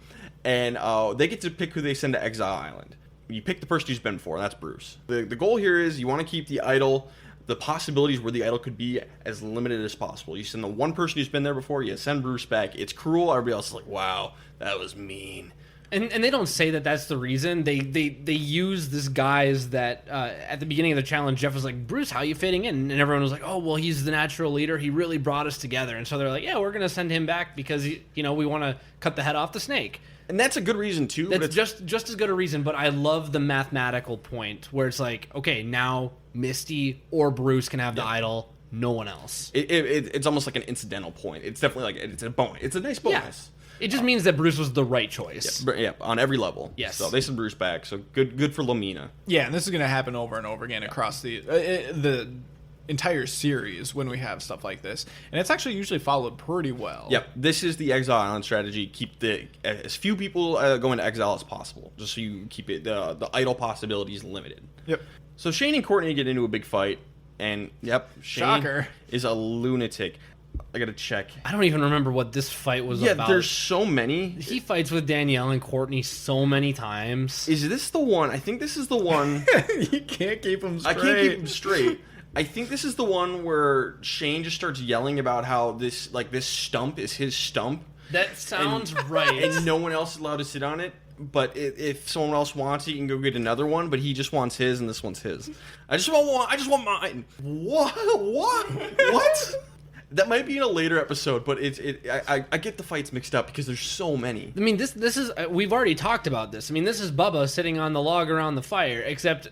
And they get to pick who they send to Exile Island. You pick the person who's been before, and that's Bruce. The goal here is you want to keep the idol, the possibilities where the idol could be, as limited as possible. You send the one person who's been there before, you send Bruce back. It's cruel. Everybody else is like, wow, that was mean. And they don't say that that's the reason. They use this guise that at the beginning of the challenge, Jeff was like, Bruce, how are you fitting in? And everyone was like, oh, well, he's the natural leader. He really brought us together. And so they're like, yeah, we're going to send him back because, you know, we want to cut the head off the snake. And that's a good reason, too. That's but it's just as good a reason, but I love the mathematical point where it's like, okay, now Misty or Bruce can have the idol, no one else. It's almost like an incidental point. It's definitely like, it's a bonus. It's a nice bonus. It just means that Bruce was the right choice. Yeah, on every level. Yes. So they send Bruce back. So good for Lamina. Yeah, and this is going to happen over and over again across the entire series when we have stuff like this. And it's actually usually followed pretty well. Yep. This is the Exile Island strategy. Keep as few people going to exile as possible, just so you keep it the idle possibilities limited. Yep. So Shane and Courtney get into a big fight, and Shane Shocker. is a lunatic. I gotta check. I don't even remember what this fight was about. Yeah, there's so many. He fights with Danielle and Courtney so many times. Is this the one? I think this is the one. You can't keep them straight. I can't keep him straight. I think this is the one where Shane just starts yelling about how this stump is his stump. That sounds right. And no one else is allowed to sit on it. But if someone else wants it, you can go get another one. But he just wants his, and this one's his. I just want mine. What? That might be in a later episode, but I get the fights mixed up because there's so many. I mean, this is we've already talked about this. I mean, this is Bubba sitting on the log around the fire, except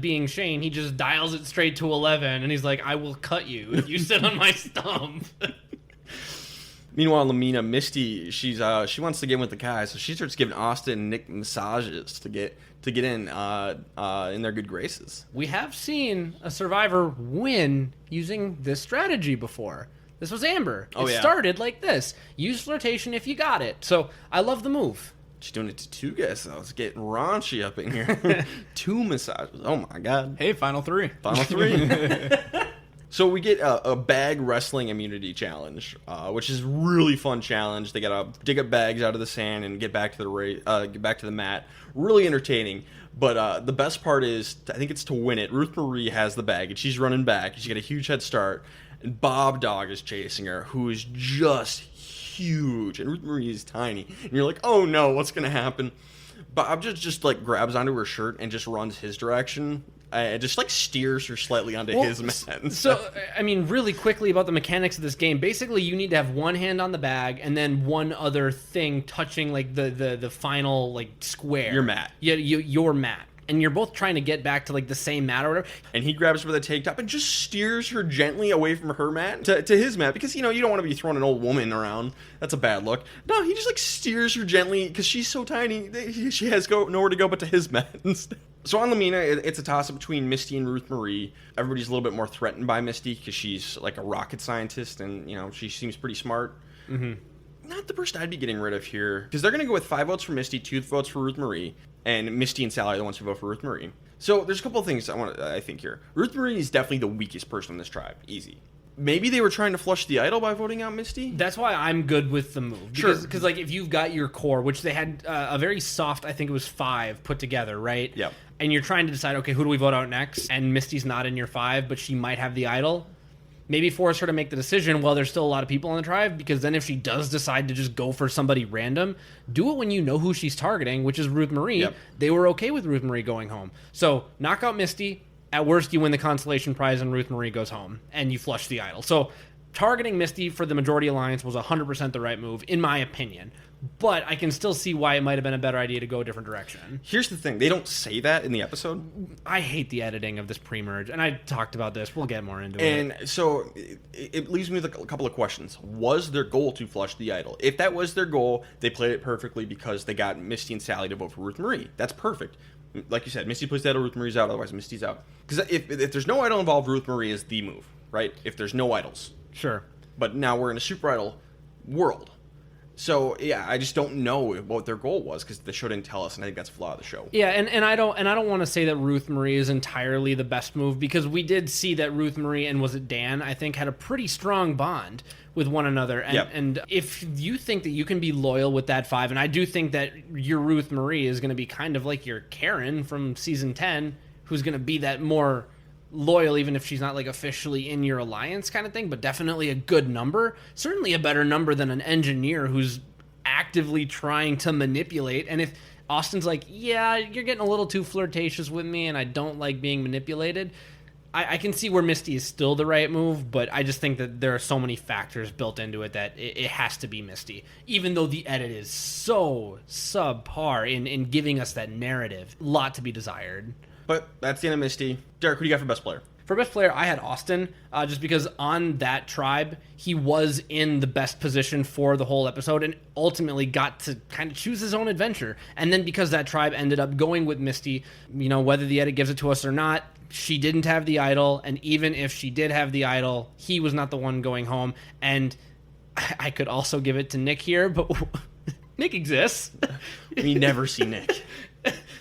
being Shane, he just dials it straight to 11, and he's like, "I will cut you if you sit on my stump." Meanwhile, Lamina, Misty, she wants to get in with the guys, so she starts giving Austin and Nick massages to get in their good graces. We have seen a survivor win using this strategy before. This was Amber. It started like this. Use flirtation if you got it. So I love the move. She's doing it to two guys. So it's getting raunchy up in here. 2 massages. Oh my god. Hey, final 3. Final 3. So we get a bag wrestling immunity challenge, which is a really fun challenge. They gotta dig up bags out of the sand and get back to the mat. Really entertaining. But the best part is, I think it's to win it, Ruth Marie has the bag, and she's running back. She's got a huge head start, and Bob Dog is chasing her, who is just huge, and Ruth Marie is tiny. And you're like, oh no, what's going to happen? Bob just like grabs onto her shirt and just runs his direction. Just like steers her slightly onto his man. So, I mean, really quickly about the mechanics of this game. Basically, you need to have one hand on the bag and then one other thing touching like the final like square. Your mat. Yeah, your mat. And you're both trying to get back to like the same mat or whatever. And he grabs her by the tank top and just steers her gently away from her mat to his mat, because you don't want to be throwing an old woman around. That's a bad look. No, he just like steers her gently because she's so tiny. She has nowhere to go but to his mat instead. So on Lamina, it's a toss-up between Misty and Ruth Marie. Everybody's a little bit more threatened by Misty because she's like a rocket scientist, and she seems pretty smart. Mm-hmm. Not the person I'd be getting rid of here, because they're going to go with 5 votes for Misty, 2 votes for Ruth Marie, and Misty and Sally are the ones who vote for Ruth Marie. So there's a couple of things I think here. Ruth Marie is definitely the weakest person in this tribe. Easy. Maybe they were trying to flush the idol by voting out Misty? That's why I'm good with the move. Because like, if you've got your core, which they had a very soft, I think it was 5 put together, right? Yep. And you're trying to decide, okay, who do we vote out next? And Misty's not in your 5, but she might have the idol. Maybe force her to make the decision while there's still a lot of people in the tribe, because then if she does decide to just go for somebody random, do it when you know who she's targeting, which is Ruth Marie. Yep. They were okay with Ruth Marie going home. So knock out Misty. At worst, you win the consolation prize and Ruth Marie goes home, and you flush the idol. So targeting Misty for the majority alliance was 100% the right move, in my opinion. But I can still see why it might have been a better idea to go a different direction. Here's the thing. They don't say that in the episode. I hate the editing of this pre-merge, and I talked about this. We'll get more into it. And so it leaves me with a couple of questions. Was their goal to flush the idol? If that was their goal, they played it perfectly because they got Misty and Sally to vote for Ruth Marie. That's perfect. Like you said, Misty plays the idol, Ruth Marie's out, otherwise Misty's out. Because if there's no idol involved, Ruth Marie is the move, right? If there's no idols. Sure. But now we're in a super idol world. So yeah, I just don't know what their goal was because the show didn't tell us, and I think that's a flaw of the show. Yeah, and I don't want to say that Ruth Marie is entirely the best move, because we did see that Ruth Marie and was it Dan, I think, had a pretty strong bond with one another. And, yep. And if you think that you can be loyal with that 5, and I do think that your Ruth Marie is going to be kind of like your Karen from season 10, who's going to be that more loyal, even if she's not like officially in your alliance kind of thing, but definitely a good number, certainly a better number than an engineer who's actively trying to manipulate. And if Austin's like, yeah, you're getting a little too flirtatious with me and I don't like being manipulated, I can see where Misty is still the right move, but I just think that there are so many factors built into it that it has to be Misty, even though the edit is so subpar in giving us that narrative. A lot to be desired. But that's the end of Misty. Derek, who do you got for best player? For best player, I had Austin, just because on that tribe, he was in the best position for the whole episode and ultimately got to kind of choose his own adventure. And then because that tribe ended up going with Misty, whether the edit gives it to us or not, she didn't have the idol. And even if she did have the idol, he was not the one going home. And I could also give it to Nick here, but Nick exists. We never see Nick.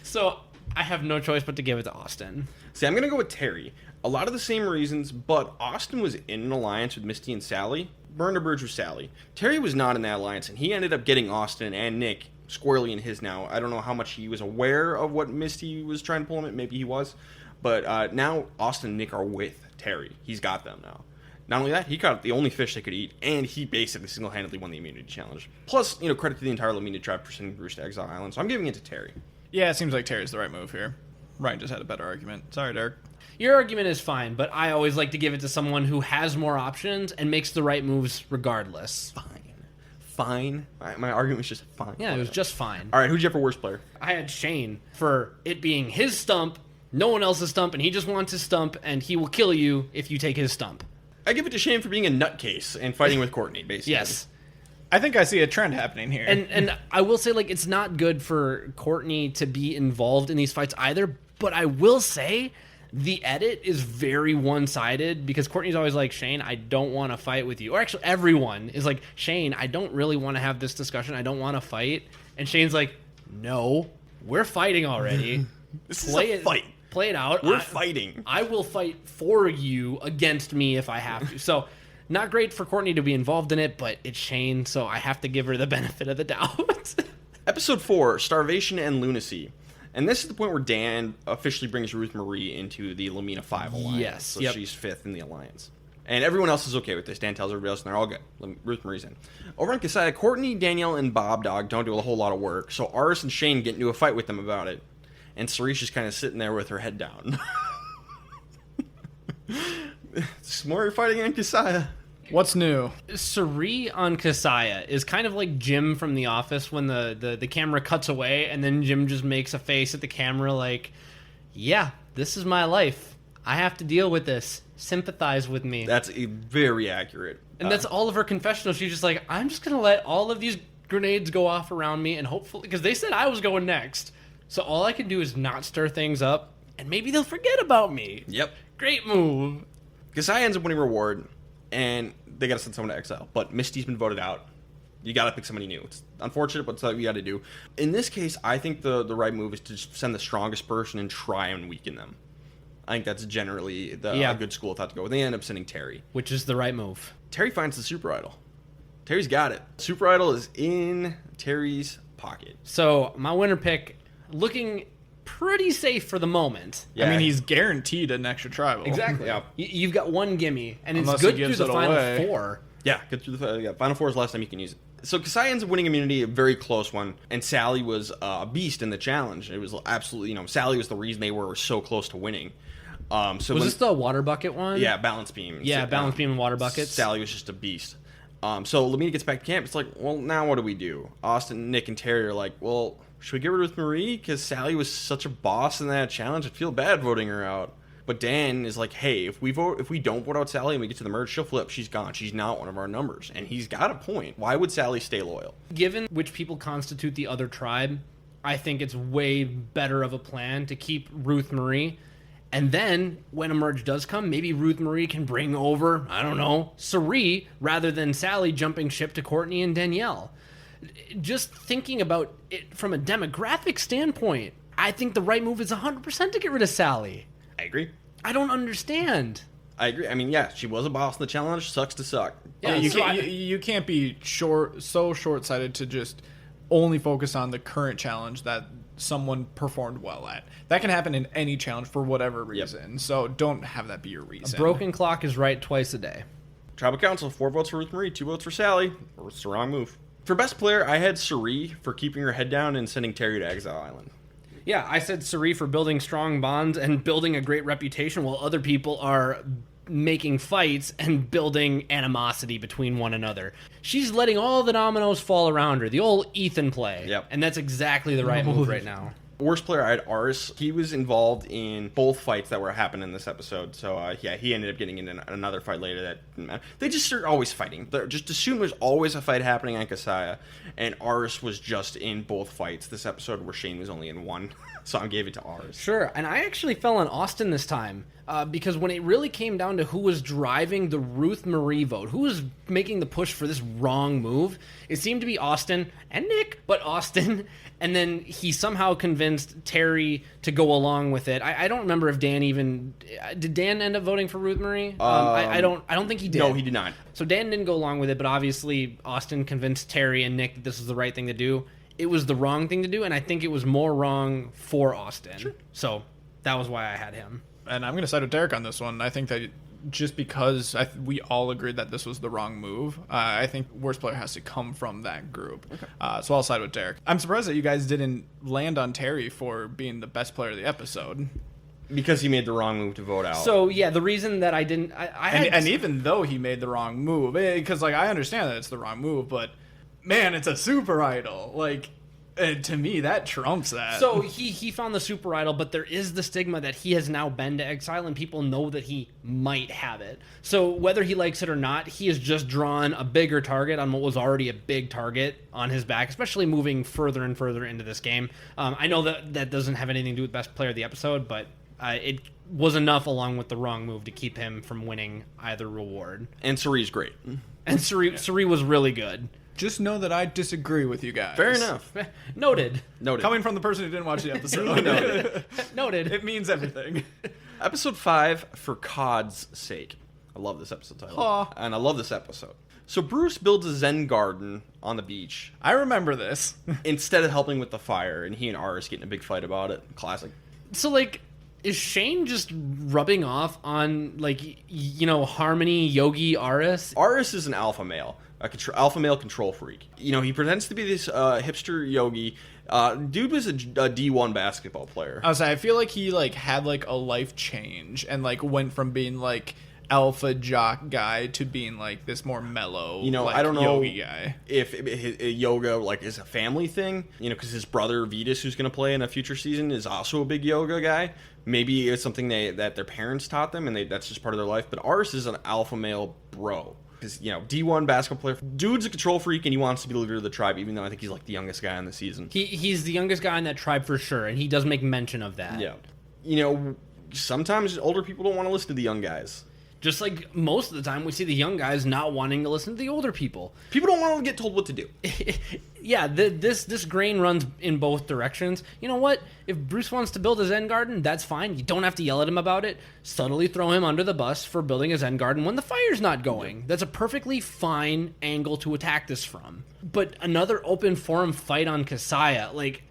So I have no choice but to give it to Austin. See, I'm going to go with Terry. A lot of the same reasons, but Austin was in an alliance with Misty and Sally. Burned a bridge with Sally. Terry was not in that alliance, and he ended up getting Austin and Nick squarely in his now. I don't know how much he was aware of what Misty was trying to pull him in. Maybe he was. But now Austin and Nick are with Terry. He's got them now. Not only that, he caught the only fish they could eat, and he basically single-handedly won the immunity challenge. Plus, credit to the entire Lamina tribe for sending Bruce to Exile Island, so I'm giving it to Terry. Yeah, it seems like Terry's the right move here. Ryan just had a better argument. Sorry, Derek. Your argument is fine, but I always like to give it to someone who has more options and makes the right moves regardless. Fine. My argument was just fine. Yeah, it was just fine. All right, who'd you have for worst player? I had Shane for it being his stump, no one else's stump, and he just wants his stump, and he will kill you if you take his stump. I give it to Shane for being a nutcase and fighting with Courtney, basically. Yes. I think I see a trend happening here. And I will say, it's not good for Courtney to be involved in these fights either, but I will say the edit is very one-sided because Courtney's always like, Shane, I don't want to fight with you. Or actually, everyone is like, Shane, I don't really want to have this discussion. I don't want to fight. And Shane's like, no, we're fighting already. This is a fight. Play it out. We're fighting. I will fight for you against me if I have to. So, not great for Courtney to be involved in it, but it's Shane, so I have to give her the benefit of the doubt. Episode 4, Starvation and Lunacy. And this is the point where Dan officially brings Ruth Marie into the Lamina 5 alliance. Yes. So Yep. she's 5th in the alliance. And everyone else is okay with this. Dan tells everybody else, and they're all good. Ruth Marie's in. Over on Kasaya, Courtney, Danielle, and Bob Dog don't do a whole lot of work, so Aris and Shane get into a fight with them about it. And Cerise just kind of sitting there with her head down. More fighting on Kasaya. What's new? Suri on Kasaya is kind of like Jim from The Office when the camera cuts away and then Jim just makes a face at the camera like, yeah, this is my life. I have to deal with this. Sympathize with me. That's very accurate. And that's all of her confessional. She's just like, I'm just going to let all of these grenades go off around me and hopefully, because they said I was going next. So all I can do is not stir things up and maybe they'll forget about me. Yep. Great move. Kasaya ends up winning reward, and they got to send someone to exile. But Misty's been voted out. You got to pick somebody new. It's unfortunate, but it's what you got to do. In this case, I think the right move is to just send the strongest person and try and weaken them. I think that's generally a good school of thought to go with. They end up sending Terry. Which is the right move. Terry finds the Super Idol. Terry's got it. Super Idol is in Terry's pocket. So my winner pick, looking pretty safe for the moment. Yeah. I mean, he's guaranteed an extra tribal. Exactly. Yeah. You've got one gimme, and Unless it's good he gives through the it final away. 4. Yeah, get through the Final Four is the last time you can use it. So Kasaya ends up winning immunity, a very close one, and Sally was a beast in the challenge. It was absolutely, Sally was the reason they were so close to winning. So Was this the water bucket one? Yeah, balance beam. Yeah, balance beam and water buckets. Sally was just a beast. So Lamina gets back to camp. It's like, well, now what do we do? Austin, Nick, and Terry are like, well, should we get rid of Marie? Because Sally was such a boss in that challenge. I'd feel bad voting her out. But Dan is like, hey, if we don't vote out Sally and we get to the merge, she'll flip. She's gone. She's not one of our numbers. And he's got a point. Why would Sally stay loyal? Given which people constitute the other tribe, I think it's way better of a plan to keep Ruth Marie. And then, when a merge does come, maybe Ruth Marie can bring over, I don't know, Suri, rather than Sally jumping ship to Courtney and Danielle. Just thinking about it from a demographic standpoint, I think the right move is 100% to get rid of Sally. I agree. I don't understand. I agree. I mean, yeah, she was a boss in the challenge. Sucks to suck. Yeah, you can't be so short-sighted to just only focus on the current challenge that someone performed well at. That can happen in any challenge for whatever reason. Yep. So don't have that be your reason. A broken clock is right twice a day. Tribal Council, 4 votes for Ruth Marie, 2 votes for Sally. It's the wrong move. For best player, I had Suri for keeping her head down and sending Terry to Exile Island. Yeah, I said Suri for building strong bonds and building a great reputation while other people are making fights and building animosity between one another. She's letting all the dominoes fall around her. The old Ethan play. Yep. And that's exactly the right move right now. Worst player, I had Ars. He was involved in both fights that were happening in this episode. So, he ended up getting into another fight later that didn't matter. They just are always fighting. They're just assume there's always a fight happening on Kasaya. And Ars was just in both fights. This episode where Shane was only in one. So I gave it to Ars. Sure. And I actually fell on Austin this time. Because when it really came down to who was driving the Ruth Marie vote, who was making the push for this wrong move, it seemed to be Austin and Nick, but Austin. And then he somehow convinced Terry to go along with it. I don't remember if Dan even did. Dan end up voting for Ruth Marie? I don't think he did. No, he did not. So Dan didn't go along with it, but obviously Austin convinced Terry and Nick that this was the right thing to do. It was the wrong thing to do, and I think it was more wrong for Austin. Sure. So that was why I had him. And I'm going to side with Derek on this one. I think that just because we all agreed that this was the wrong move, I think worst player has to come from that group. Okay. So I'll side with Derek. I'm surprised that you guys didn't land on Terry for being the best player of the episode. Because he made the wrong move to vote out. So, yeah, the reason that I didn't... And even though he made the wrong move, because I understand that it's the wrong move, but, man, it's a super idol. To me, that trumps that. So he found the super idol, but there is the stigma that he has now been to Exile, and people know that he might have it. So whether he likes it or not, he has just drawn a bigger target on what was already a big target on his back, especially moving further and further into this game. I know that doesn't have anything to do with best player of the episode, but it was enough along with the wrong move to keep him from winning either reward. And Suri's great. And Suri was really good. Just know that I disagree with you guys. Fair enough. Noted. Coming from the person who didn't watch the episode. Noted. It means everything. Episode 5, For COD's Sake. I love this episode title. Aw. And I love this episode. So Bruce builds a Zen garden on the beach I remember this. instead of helping with the fire, and he and Aris get in a big fight about it. Classic. So, like, is Shane just rubbing off on, like, Harmony, Yogi, Aris? Aris is an alpha male, alpha male control freak. He pretends to be this hipster yogi. Dude was a D1 basketball player. I feel like he had a life change and went from being alpha jock guy to being this more mellow I don't know yogi guy. if yoga is a family thing, because his brother Vetus, who's going to play in a future season, is also a big yoga guy. Maybe it's something that their parents taught them, and that's just part of their life. But Aris is an alpha male bro. Because, D1 basketball player. Dude's a control freak, and he wants to be the leader of the tribe, even though I think he's, the youngest guy on the season. He's the youngest guy in that tribe for sure, and he does make mention of that. Yeah. Sometimes older people don't want to listen to the young guys. Just like most of the time, we see the young guys not wanting to listen to the older people. People don't want to get told what to do. Yeah, this grain runs in both directions. You know what? If Bruce wants to build a Zen garden, that's fine. You don't have to yell at him about it. Subtly throw him under the bus for building a Zen garden when the fire's not going. That's a perfectly fine angle to attack this from. But another open forum fight on Kasaya,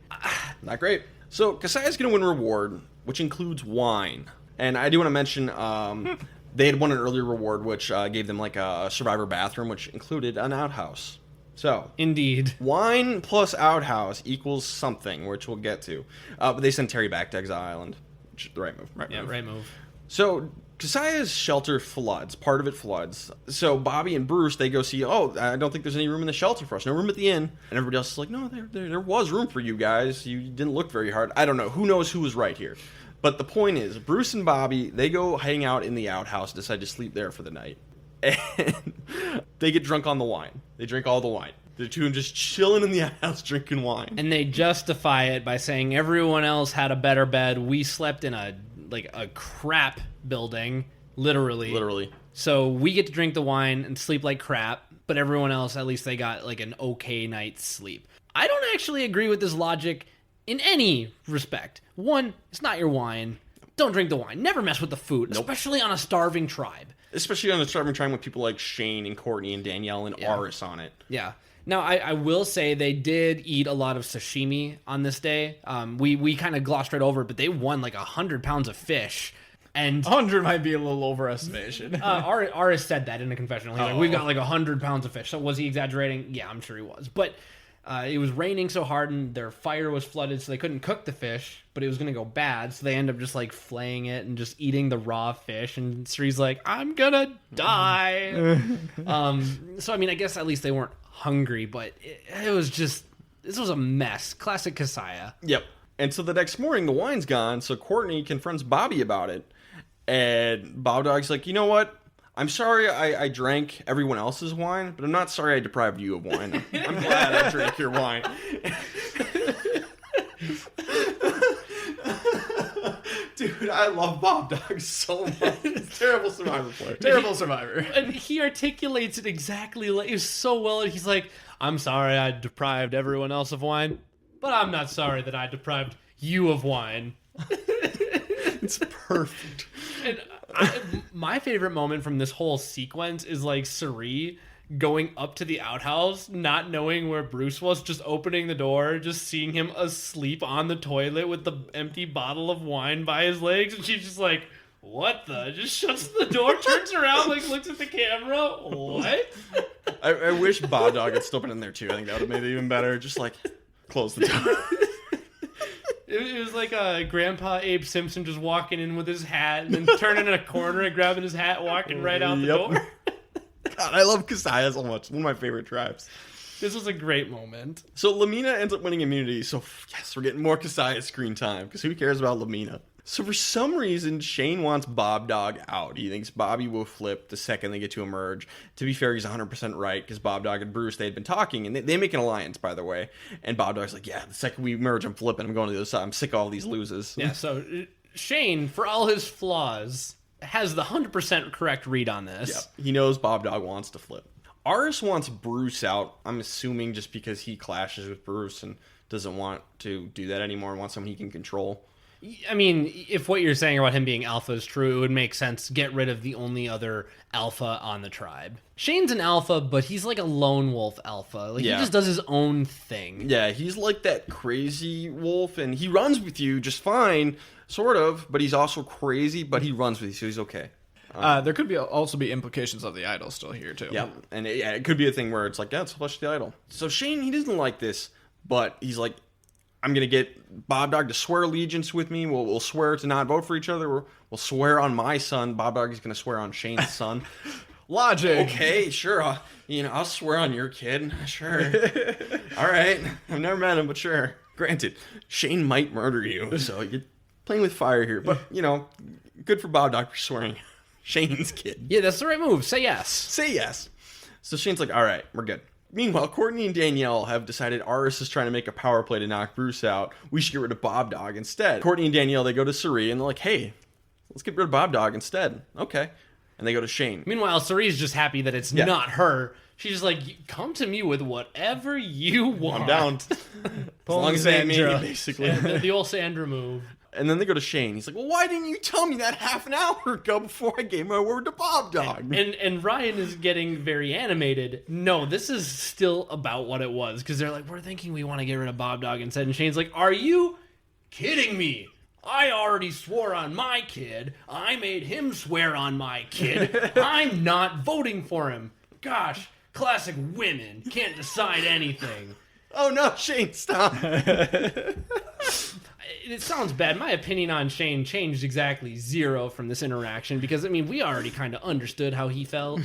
Not great. So Kasaya's going to win a reward, which includes wine. And I do want to mention... They had won an earlier reward, which gave them a Survivor bathroom, which included an outhouse. So, indeed, wine plus outhouse equals something, which we'll get to. But they send Terry back to Exile Island. Which is the right move. Right move. So, Kasaya's shelter floods. Part of it floods. So, Bobby and Bruce, they go see, I don't think there's any room in the shelter for us. No room at the inn. And everybody else is like, no, there was room for you guys. You didn't look very hard. I don't know. Who knows who was right here? But the point is, Bruce and Bobby, they go hang out in the outhouse, decide to sleep there for the night. And they get drunk on the wine. They drink all the wine. The two just chilling in the outhouse drinking wine. And they justify it by saying everyone else had a better bed. We slept in a crap building, literally. So we get to drink the wine and sleep like crap, but everyone else, at least they got an okay night's sleep. I don't actually agree with this logic in any respect. One, it's not your wine. Don't drink the wine. Never mess with the food, especially on a starving tribe. Especially on a starving tribe with people like Shane and Courtney and Danielle and Aris on it. Yeah. Now, I will say they did eat a lot of sashimi on this day. We kind of glossed right over it, but they won 100 pounds of fish. And 100 might be a little overestimation. Aris said that in a confessional. He's like, we've got 100 pounds of fish. So was he exaggerating? Yeah, I'm sure he was. But it was raining so hard and their fire was flooded, so they couldn't cook the fish, but it was going to go bad. So they end up just flaying it and just eating the raw fish. And Sri's like, I'm going to die. So, I guess at least they weren't hungry, but it was just, this was a mess. Classic Kasaya. Yep. And so the next morning, the wine's gone, so Courtney confronts Bobby about it. And Bob Dog's like, you know what? I'm sorry I drank everyone else's wine, but I'm not sorry I deprived you of wine. I'm glad I drank your wine. Dude, I love Bob Dog so much. Terrible Survivor player. Terrible Survivor. And he articulates it exactly so well. He's like, I'm sorry I deprived everyone else of wine, but I'm not sorry that I deprived you of wine. It's perfect. And my favorite moment from this whole sequence is Suri going up to the outhouse, not knowing where Bruce was, just opening the door, just seeing him asleep on the toilet with the empty bottle of wine by his legs, and she's just like, what the? Just shuts the door, turns around, looks at the camera. What? I wish Bob Dog had still been in there too. I think that would have made it even better. Just close the door. It was like Grandpa Abe Simpson just walking in with his hat and then turning in a corner and grabbing his hat, walking right out the door. God, I love Kasaya so much. One of my favorite tribes. This was a great moment. So Lamina ends up winning immunity. So yes, we're getting more Kasaya screen time because who cares about Lamina? So for some reason, Shane wants Bob Dog out. He thinks Bobby will flip the second they get to emerge. To be fair, he's 100% right because Bob Dog and Bruce, they had been talking. And they make an alliance, by the way. And Bob Dog's like, yeah, the second we merge, I'm flipping. I'm going to the other side. I'm sick of all these loses. Yeah, so Shane, for all his flaws, has the 100% correct read on this. Yep. He knows Bob Dog wants to flip. Aris wants Bruce out, I'm assuming just because he clashes with Bruce and doesn't want to do that anymore and wants someone he can control. I mean, if what you're saying about him being alpha is true, it would make sense. Get rid of the only other alpha on the tribe. Shane's an alpha, but he's like a lone wolf alpha. Like, he just does his own thing. Yeah, he's like that crazy wolf, and he runs with you just fine, sort of, but he's also crazy, but he runs with you, so he's okay. There could also be implications of the idol still here, too. Yeah, and it could be a thing where it's like, yeah, let's flush the idol. So Shane, he doesn't like this, but he's like, I'm going to get Bob Dog to swear allegiance with me. We'll swear to not vote for each other. We'll swear on my son. Bob Dog is going to swear on Shane's son. Logic. Okay, sure. I'll swear on your kid. Sure. All right. I've never met him, but sure. Granted, Shane might murder you, so you're playing with fire here. But, good for Bob Dog for swearing Shane's kid. Yeah, that's the right move. Say yes. Say yes. So Shane's like, all right, we're good. Meanwhile, Courtney and Danielle have decided Aris is trying to make a power play to knock Bruce out. We should get rid of Bob Dog instead. Courtney and Danielle, they go to Suri and they're like, hey, let's get rid of Bob Dog instead. Okay. And they go to Shane. Meanwhile, Suri's just happy that it's not her. She's just like, come to me with whatever you want. I'm down. As long as they ain't me, basically. Yeah, the old Sandra move. And then they go to Shane. He's like, well, why didn't you tell me that half an hour ago before I gave my word to Bob Dog? And Ryan is getting very animated. No, this is still about what it was. Because they're like, we're thinking we want to get rid of Bob Dog instead. And Shane's like, are you kidding me? I already swore on my kid. I made him swear on my kid. I'm not voting for him. Gosh, classic women. Can't decide anything. Oh, no, Shane, stop. It sounds bad. My opinion on Shane changed exactly zero from this interaction because, I mean, we already kind of understood how he felt.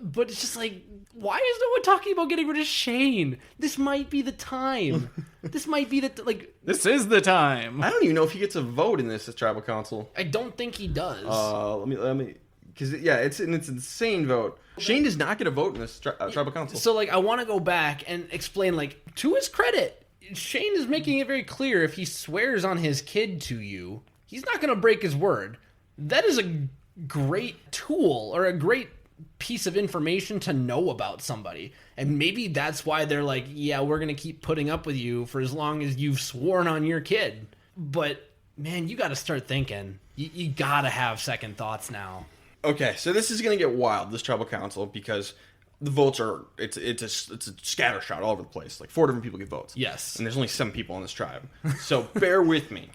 But it's just like, why is no one talking about getting rid of Shane? This might be the time. This might be This is the time. I don't even know if he gets a vote in this tribal council. I don't think he does. Let me, because it's an insane vote. Shane does not get a vote in this tribal council. So, I want to go back and explain, to his credit, Shane is making it very clear if he swears on his kid to you, he's not going to break his word. That is a great tool or a great piece of information to know about somebody. And maybe that's why they're like, yeah, we're going to keep putting up with you for as long as you've sworn on your kid. But, man, you got to start thinking. You got to have second thoughts now. Okay, so this is going to get wild, this tribal council, because the votes are, it's a scattershot all over the place. 4 different people get votes. Yes. And there's only 7 people on this tribe. So bear with me.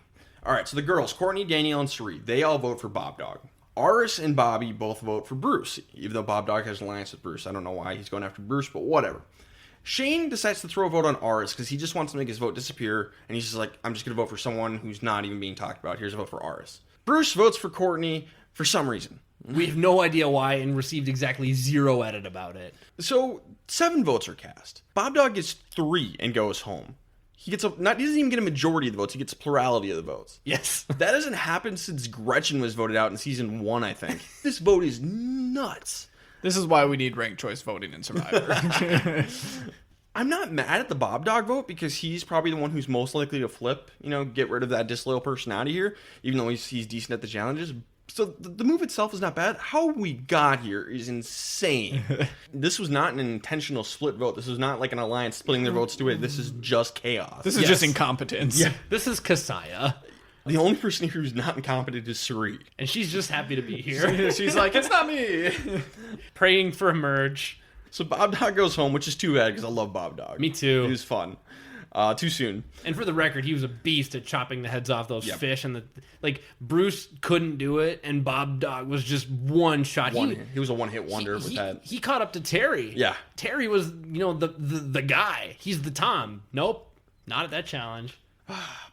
All right, so the girls, Courtney, Danielle, and Suri, they all vote for Bob Dog. Aris and Bobby both vote for Bruce, even though Bob Dog has an alliance with Bruce. I don't know why he's going after Bruce, but whatever. Shane decides to throw a vote on Aris because he just wants to make his vote disappear, and he's just like, I'm just going to vote for someone who's not even being talked about. Here's a vote for Aris. Bruce votes for Courtney for some reason. We have no idea why and received exactly 0 edit about it. So 7 votes are cast. Bob Dog gets 3 and goes home. He doesn't even get a majority of the votes. He gets a plurality of the votes. Yes. That hasn't happened since Gretchen was voted out in season 1, I think. This vote is nuts. This is why we need ranked choice voting in Survivor. I'm not mad at the Bob Dog vote because he's probably the one who's most likely to flip, get rid of that disloyal person out of here, even though he's decent at the challenges. So the move itself is not bad. How we got here is insane. This was not an intentional split vote. This was not like an alliance splitting their votes to it. This is just chaos. This is just incompetence. Yeah, this is Kasaya. The only person who's not incompetent is Suri. And she's just happy to be here. She's like, it's not me. Praying for a merge. So Bob Dog goes home, which is too bad because I love Bob Dog. Me too. He was fun. Too soon. And for the record, he was a beast at chopping the heads off those fish. And Bruce couldn't do it, and Bob Dog was just one shot. He was a one-hit wonder with that. He caught up to Terry. Yeah. Terry was, the guy. He's the Tom. Nope. Not at that challenge.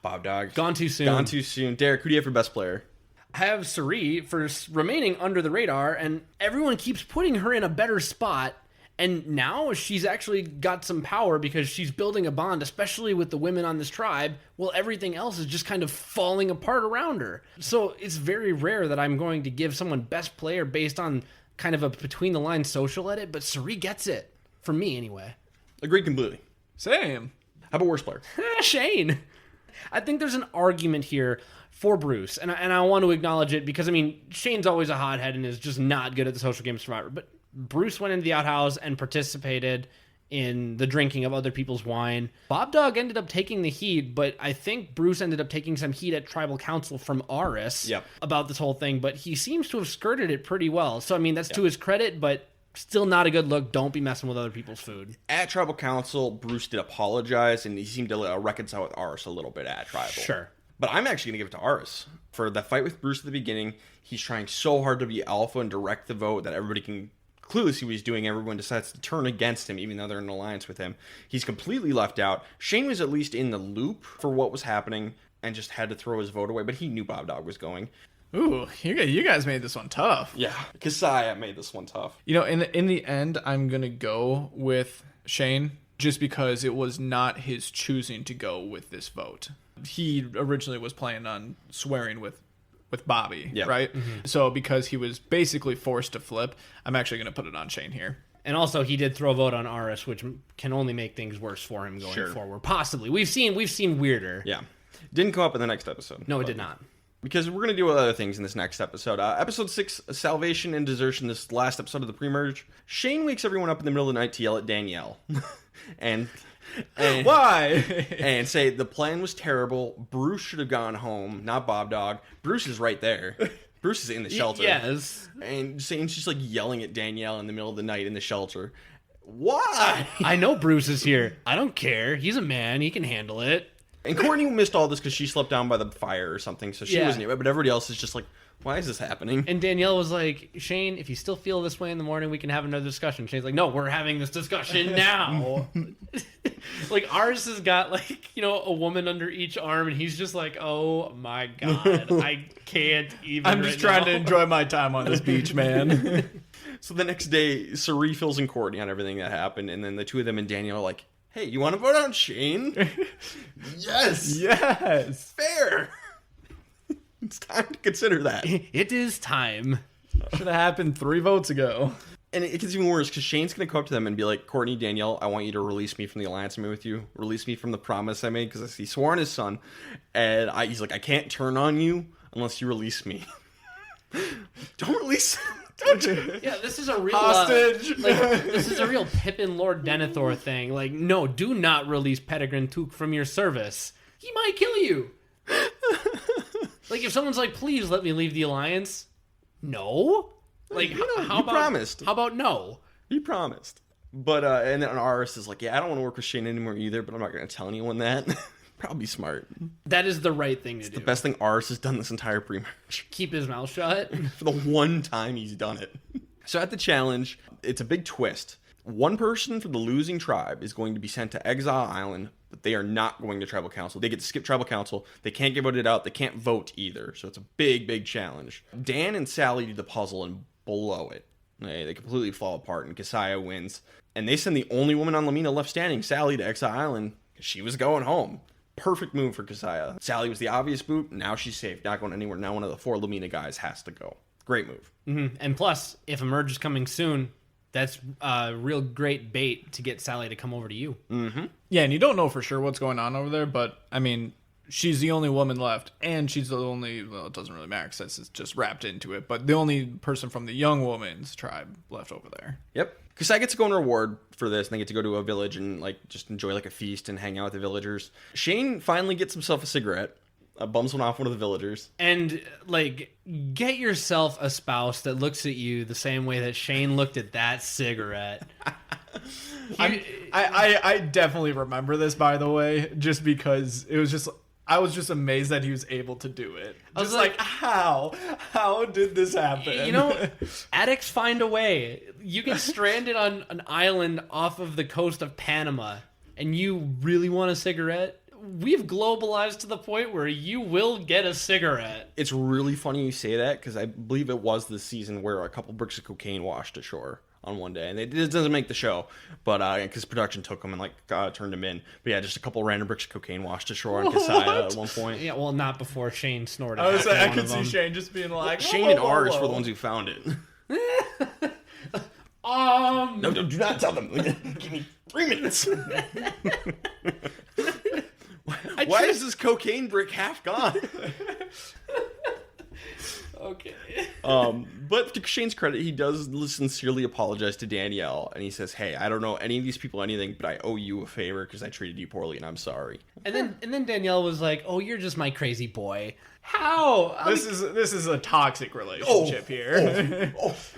Bob Dog. Gone too soon. Derek, who do you have for best player? I have Suri for remaining under the radar, and everyone keeps putting her in a better spot. And now she's actually got some power because she's building a bond, especially with the women on this tribe, while everything else is just kind of falling apart around her. So it's very rare that I'm going to give someone best player based on kind of a between-the-lines social edit, but Suri gets it. For me, anyway. Agreed completely. Same. How about worst player? Shane. I think there's an argument here for Bruce, and I want to acknowledge it because, Shane's always a hothead and is just not good at the social game Survivor, but Bruce went into the outhouse and participated in the drinking of other people's wine. Bob Dog ended up taking the heat, but I think Bruce ended up taking some heat at Tribal Council from Aris about this whole thing, but he seems to have skirted it pretty well. So, I mean, that's to his credit, but still not a good look. Don't be messing with other people's food. At Tribal Council, Bruce did apologize, and he seemed to reconcile with Aris a little bit at Tribal. Sure. But I'm actually going to give it to Aris. For the fight with Bruce at the beginning, he's trying so hard to be alpha and direct the vote that everybody can clearly see what he's doing. Everyone decides to turn against him, even though they're in alliance with him. He's completely left out. Shane was at least in the loop for what was happening and just had to throw his vote away, but he knew Bob Dog was going. Ooh, you guys made this one tough. Yeah, Kasaya made this one tough. You know, in the end, I'm going to go with Shane just because it was not his choosing to go with this vote. He originally was planning on swearing with Bobby, right? Mm-hmm. So because he was basically forced to flip, I'm actually going to put it on Shane here. And also, he did throw a vote on Aris, which can only make things worse for him going forward. Possibly. We've seen weirder. Yeah. Didn't come up in the next episode. No, it did not. Because we're going to deal with other things in this next episode. Episode 6, Salvation and Desertion, this last episode of the pre-merge. Shane wakes everyone up in the middle of the night to yell at Danielle. and why? And say the plan was terrible. Bruce should have gone home, not Bob Dog. Bruce is right there. Bruce is in the shelter. Yes. And Shane's just like yelling at Danielle in the middle of the night in the shelter. Why? I know Bruce is here. I don't care. He's a man. He can handle it. And Courtney missed all this because she slept down by the fire or something, so she wasn't here. But everybody else is just like, why is this happening? And Danielle was like, Shane, if you still feel this way in the morning, we can have another discussion. Shane's like, no, we're having this discussion now. Like, Aris has got, like, you know, a woman under each arm, and he's just like, oh my God, I can't even. I'm just trying to enjoy my time on this beach, man. So the next day, Sari fills in Courtney on everything that happened, and then the two of them and Danielle are like, hey, you want to vote on Shane? Yes. Yes. Fair. It's time to consider that. It is time. Should have happened 3 votes ago. And it gets even worse because Shane's going to go up to them and be like, Courtney, Danielle, I want you to release me from the alliance I made with you. Release me from the promise I made because he swore on his son. And he's like, I can't turn on you unless you release me. Don't release him. Don't you? Yeah, this is a real hostage. This is a real Pippin Lord Denethor thing. Like, no, do not release Pettigrew Took from your service. He might kill you. Like, if someone's like, please let me leave the alliance, no. Like, how about promised? How about no? He promised. But and then Aris is like, yeah, I don't want to work with Shane anymore either, but I'm not going to tell anyone that. Probably smart. That is the right thing to do. The best thing Aris has done this entire pre-merge. Keep his mouth shut. For the one time he's done it. So at the challenge, it's a big twist. One person from the losing tribe is going to be sent to Exile Island, but they are not going to Tribal Council. They get to skip Tribal Council. They can't get voted out. They can't vote either. So it's a big, big challenge. Dan and Sally do the puzzle and blow it. They completely fall apart, and Kasaya wins. And they send the only woman on Lamina left standing, Sally, to Exile Island because she was going home. Perfect move for Kasaya. Sally was the obvious boot. Now she's safe. Not going anywhere. Now one of the 4 Lamina guys has to go. Great move. Mm-hmm. And plus, if a merge is coming soon, that's a real great bait to get Sally to come over to you. Mm-hmm. Yeah, and you don't know for sure what's going on over there, but, I mean, she's the only woman left, and she's the only, well, it doesn't really matter because it's just wrapped into it, but the only person from the young woman's tribe left over there. Yep. Because I get to go and reward for this, and they get to go to a village and like just enjoy like a feast and hang out with the villagers. Shane finally gets himself a cigarette, bums one off one of the villagers. And like, get yourself a spouse that looks at you the same way that Shane looked at that cigarette. I definitely remember this, by the way, just because it was just... I was just amazed that he was able to do it. I was like, how? How did this happen? You know, addicts find a way. You get stranded on an island off of the coast of Panama, and you really want a cigarette? We've globalized to the point where you will get a cigarette. It's really funny you say that, because I believe it was the season where a couple bricks of cocaine washed ashore on one day, and it doesn't make the show, but because production took them and like turned them in. But yeah, just a couple random bricks of cocaine washed ashore on Kasaya at one point. Yeah, well, not before Shane snorted. I was like, I could see Shane just being like, Shane and Aris were the ones who found it. No, do not tell them. Give me 3 minutes. Why is this cocaine brick half gone? Okay. But But to Shane's credit, he does sincerely apologize to Danielle, and he says, "Hey, I don't know any of these people anything, but I owe you a favor because I treated you poorly, and I'm sorry." And then Danielle was like, "Oh, you're just my crazy boy." How? This is a toxic relationship here.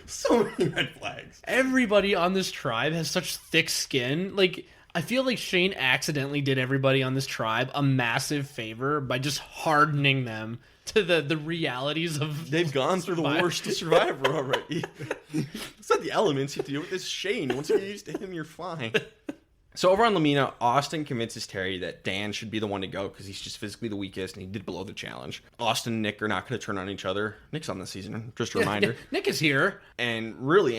So many red flags. Everybody on this tribe has such thick skin. Like, I feel like Shane accidentally did everybody on this tribe a massive favor by just hardening them to the realities of... They've gone through the worst of Survivor already. It's not the elements you have to deal with. It's Shane. Once you get used to him, you're fine. So over on Lamina, Austin convinces Terry that Dan should be the one to go because he's just physically the weakest and he did below the challenge. Austin and Nick are not going to turn on each other. Nick's on this season, just a reminder. Nick is here. And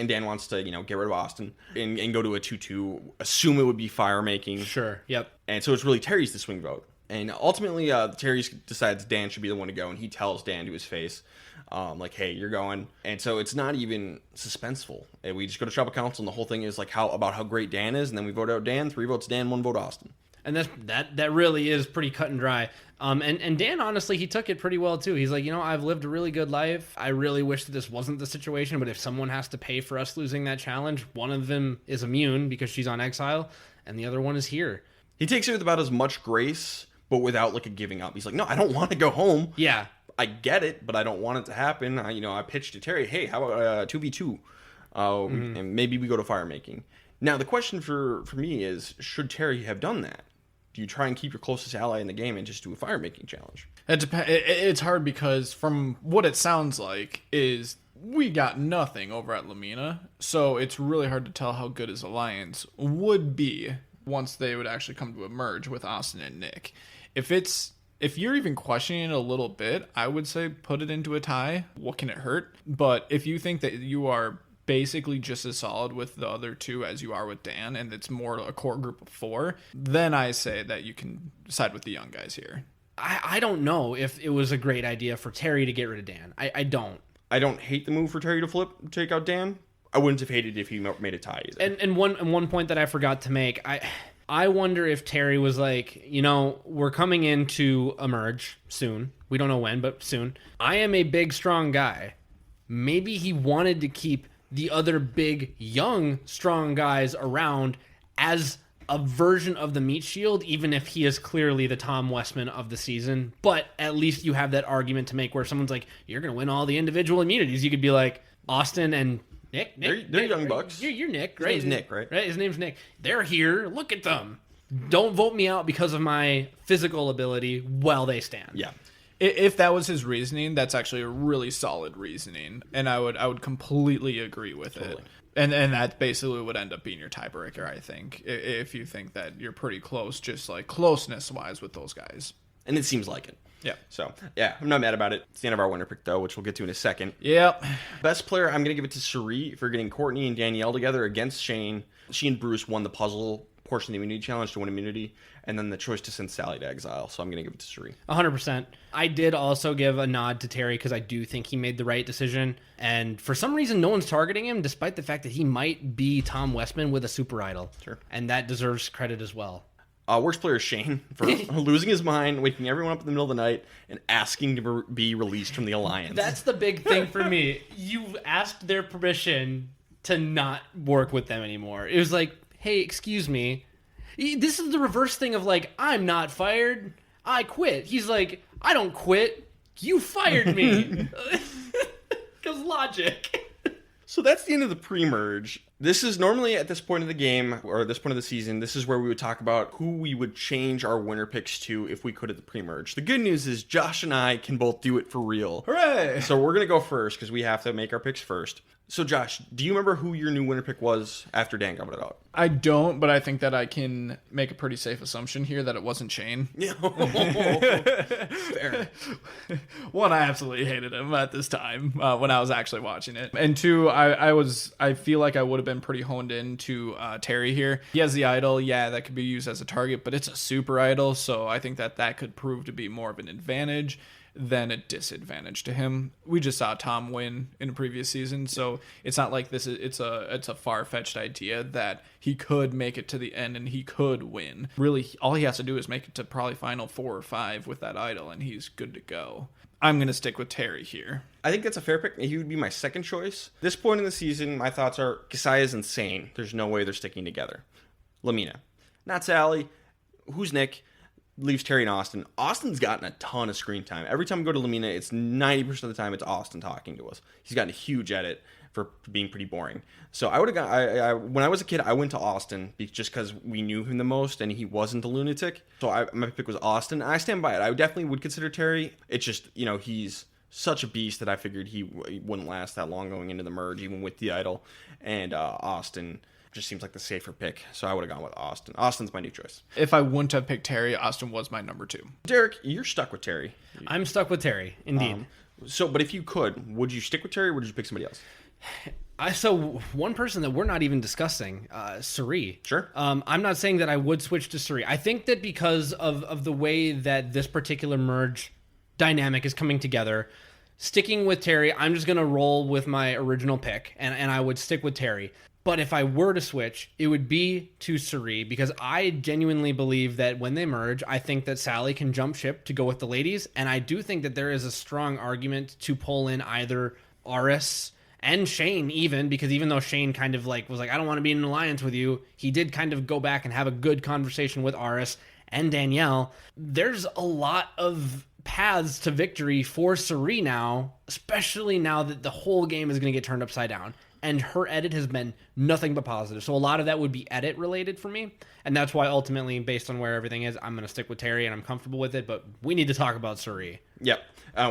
Dan wants to, get rid of Austin and go to a 2-2, assume it would be fire making. Sure, yep. And so it's really Terry's the swing vote. And ultimately, Terry decides Dan should be the one to go, and he tells Dan to his face, hey, you're going. And so it's not even suspenseful. And we just go to Tribal Council, and the whole thing is about how great Dan is, and then we vote out Dan, 3 votes Dan, 1 vote Austin. And that really is pretty cut and dry. And Dan, honestly, he took it pretty well, too. He's like, I've lived a really good life. I really wish that this wasn't the situation, but if someone has to pay for us losing that challenge, one of them is immune because she's on exile, and the other one is here. He takes it with about as much grace, but without a giving up. He's like, no, I don't want to go home. Yeah. I get it, but I don't want it to happen. I pitched to Terry, hey, how about 2v2? And maybe we go to fire making. Now, the question for me is, should Terry have done that? Do you try and keep your closest ally in the game and just do a fire making challenge? It's hard because from what it sounds like is we got nothing over at Lamina, so it's really hard to tell how good his alliance would be once they would actually come to a merge with Austin and Nick. If you're even questioning it a little bit, I would say put it into a tie. What can it hurt? But if you think that you are basically just as solid with the other two as you are with Dan, and it's more a core group of 4, then I say that you can side with the young guys here. I don't know if it was a great idea for Terry to get rid of Dan. I don't. I don't hate the move for Terry to take out Dan. I wouldn't have hated if he made a tie either. And one point that I forgot to make, I wonder if Terry was like, we're coming into a merge soon. We don't know when, but soon. I am a big, strong guy. Maybe he wanted to keep the other big, young, strong guys around as a version of the meat shield, even if he is clearly the Tom Westman of the season. But at least you have that argument to make where someone's like, you're going to win all the individual immunities. You could be like, Austin and Nick, they're young bucks. You're Nick, right? His name's Nick, right? Right, his name's Nick. They're here. Look at them. Don't vote me out because of my physical ability while they stand. Yeah. If that was his reasoning, that's actually a really solid reasoning, and I would completely agree with it. And that basically would end up being your tiebreaker, I think, if you think that you're pretty close, just like closeness-wise with those guys. And it seems like it. Yeah. So, yeah, I'm not mad about it. It's the end of our winner pick, though, which we'll get to in a second. Yep. Best player, I'm going to give it to Suri for getting Courtney and Danielle together against Shane. She and Bruce won the puzzle portion of the immunity challenge to win immunity, and then the choice to send Sally to exile. So I'm going to give it to Suri. 100%. I did also give a nod to Terry because I do think he made the right decision. And for some reason, no one's targeting him, despite the fact that he might be Tom Westman with a super idol. Sure. And that deserves credit as well. Worst player is Shane for losing his mind, waking everyone up in the middle of the night, and asking to be released from the alliance. That's the big thing for me. You asked their permission to not work with them anymore. It was like, hey, excuse me. This is the reverse thing of like, I'm not fired. I quit. He's like, I don't quit. You fired me. Because logic. So that's the end of the pre-merge. This is normally at this point of the game, or this point of the season, this is where we would talk about who we would change our winner picks to if we could at the pre-merge. The good news is Josh and I can both do it for real. Hooray! So we're going to go first because we have to make our picks first. So Josh, do you remember who your new winner pick was after Dan got it out? I don't, but I think that I can make a pretty safe assumption here that it wasn't Shane. Fair. One, I absolutely hated him at this time when I was actually watching it. And two, I feel like I would have been pretty honed in to Terry here. He has the idol, yeah, that could be used as a target, but it's a super idol, so I think that could prove to be more of an advantage than a disadvantage to him. We just saw Tom win in a previous season, so it's not like it's a far-fetched idea that he could make it to the end and he could win. Really, all he has to do is make it to probably final 4 or 5 with that idol, and he's good to go. I'm going to stick with Terry here. I think that's a fair pick. He would be my second choice. This point in the season, my thoughts are Kasai is insane. There's no way they're sticking together. Lamina. Not Sally. Who's Nick? Leaves Terry and Austin. Austin's gotten a ton of screen time. Every time we go to Lamina, it's 90% of the time it's Austin talking to us. He's gotten a huge edit for being pretty boring. So I would have gone. When I was a kid, I went to Austin just because we knew him the most, and he wasn't a lunatic. So my pick was Austin. And I stand by it. I definitely would consider Terry. It's just he's such a beast that I figured he wouldn't last that long going into the merge, even with the idol. And Austin just seems like the safer pick, so I would have gone with Austin. Austin's my new choice. If I wouldn't have picked Terry, Austin was my number 2. Derek, you're stuck with Terry. I'm stuck with Terry, indeed. But if you could, would you stick with Terry or would you pick somebody else? So one person that we're not even discussing, Suri. Sure. I'm not saying that I would switch to Suri. I think that because of the way that this particular merge dynamic is coming together, sticking with Terry, I'm just going to roll with my original pick, and I would stick with Terry. But if I were to switch, it would be to Suri, because I genuinely believe that when they merge, I think that Sally can jump ship to go with the ladies. And I do think that there is a strong argument to pull in either Aris and Shane even, because even though Shane kind of was like, I don't want to be in an alliance with you, he did kind of go back and have a good conversation with Aris and Danielle. There's a lot of paths to victory for Suri now, especially now that the whole game is going to get turned upside down. And her edit has been nothing but positive. So a lot of that would be edit related for me. And that's why ultimately, based on where everything is, I'm going to stick with Terry and I'm comfortable with it. But we need to talk about Suri. Yep.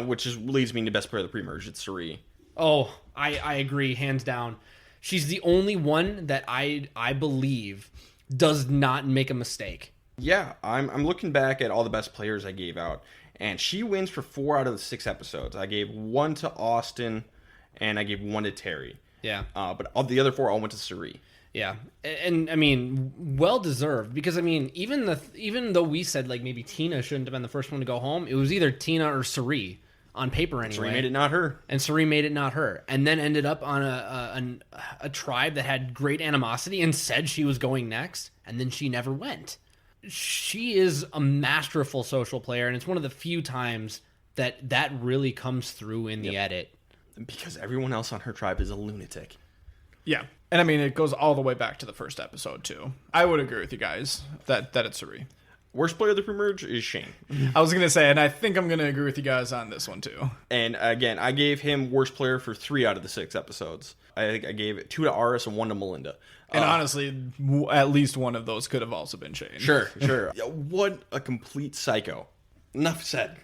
Which leads me to best player of the pre-merge. It's Suri. Oh, I agree, hands down. She's the only one that I believe does not make a mistake. Yeah, I'm looking back at all the best players I gave out. And she wins for 4 out of the 6 episodes. I gave 1 to Austin and I gave 1 to Terry. Yeah. But all the other 4 all went to Suri. Yeah. And I mean, well deserved, because I mean, even though we said maybe Tina shouldn't have been the first one to go home, it was either Tina or Suri on paper anyway. Suri made it not her. And Suri made it not her. And then ended up on a tribe that had great animosity and said she was going next, and then she never went. She is a masterful social player, and it's one of the few times that really comes through in the edit. Because everyone else on her tribe is a lunatic. Yeah. And I mean, it goes all the way back to the first episode, too. I would agree with you guys that it's Suri. Worst player of the pre-merge is Shane. I was going to say, and I think I'm going to agree with you guys on this one, too. And again, I gave him worst player for 3 out of the 6 episodes. I think I gave 2 to Aris and 1 to Melinda. And honestly, at least one of those could have also been Shane. Sure. What a complete psycho. Enough said.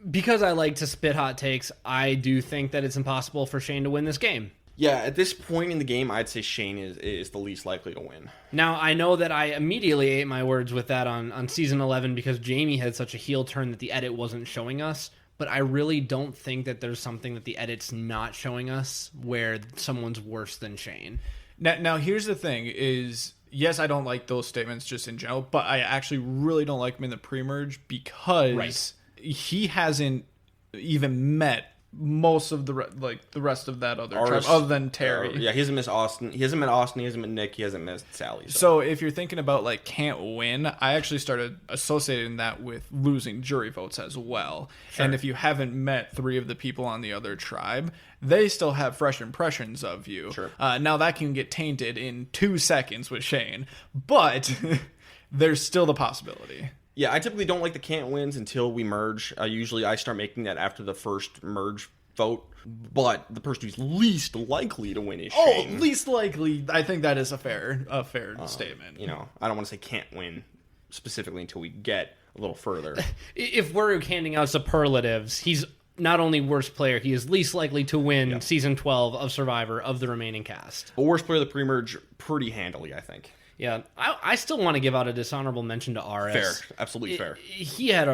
Because I like to spit hot takes, I do think that it's impossible for Shane to win this game. Yeah, at this point in the game, I'd say Shane is the least likely to win. Now, I know that I immediately ate my words with that on Season 11 because Jamie had such a heel turn that the edit wasn't showing us, but I really don't think that there's something that the edit's not showing us where someone's worse than Shane. Now here's the thing is, yes, I don't like those statements just in general, but I actually really don't like him in the pre-merge because he hasn't even met most of the rest of that other tribe other than Terry. Yeah, he hasn't met Austin. He hasn't met Austin. He hasn't met Nick. He hasn't met Sally. So if you're thinking about can't win, I actually started associating that with losing jury votes as well. Sure. And if you haven't met 3 of the people on the other tribe, they still have fresh impressions of you. Sure. Now that can get tainted in 2 seconds with Shane, but there's still the possibility. Yeah, I typically don't like the can't wins until we merge. Usually I start making that after the first merge vote. But the person who's least likely to win is Shane. Oh, least likely. I think that is a fair statement. I don't want to say can't win specifically until we get a little further. If we're handing out superlatives, he's not only worst player, he is least likely to win Season 12 of Survivor of the remaining cast. But worst player of the pre-merge pretty handily, I think. Yeah, I still want to give out a dishonorable mention to Aris. Fair, absolutely fair. He had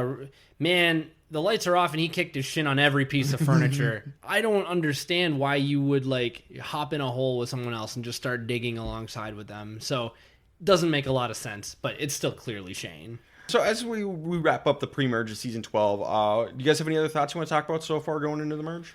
the lights are off and he kicked his shin on every piece of furniture. I don't understand why you would hop in a hole with someone else and just start digging alongside with them. So it doesn't make a lot of sense, but it's still clearly Shane. So as we wrap up the pre-merge of Season 12, do you guys have any other thoughts you want to talk about so far going into the merge?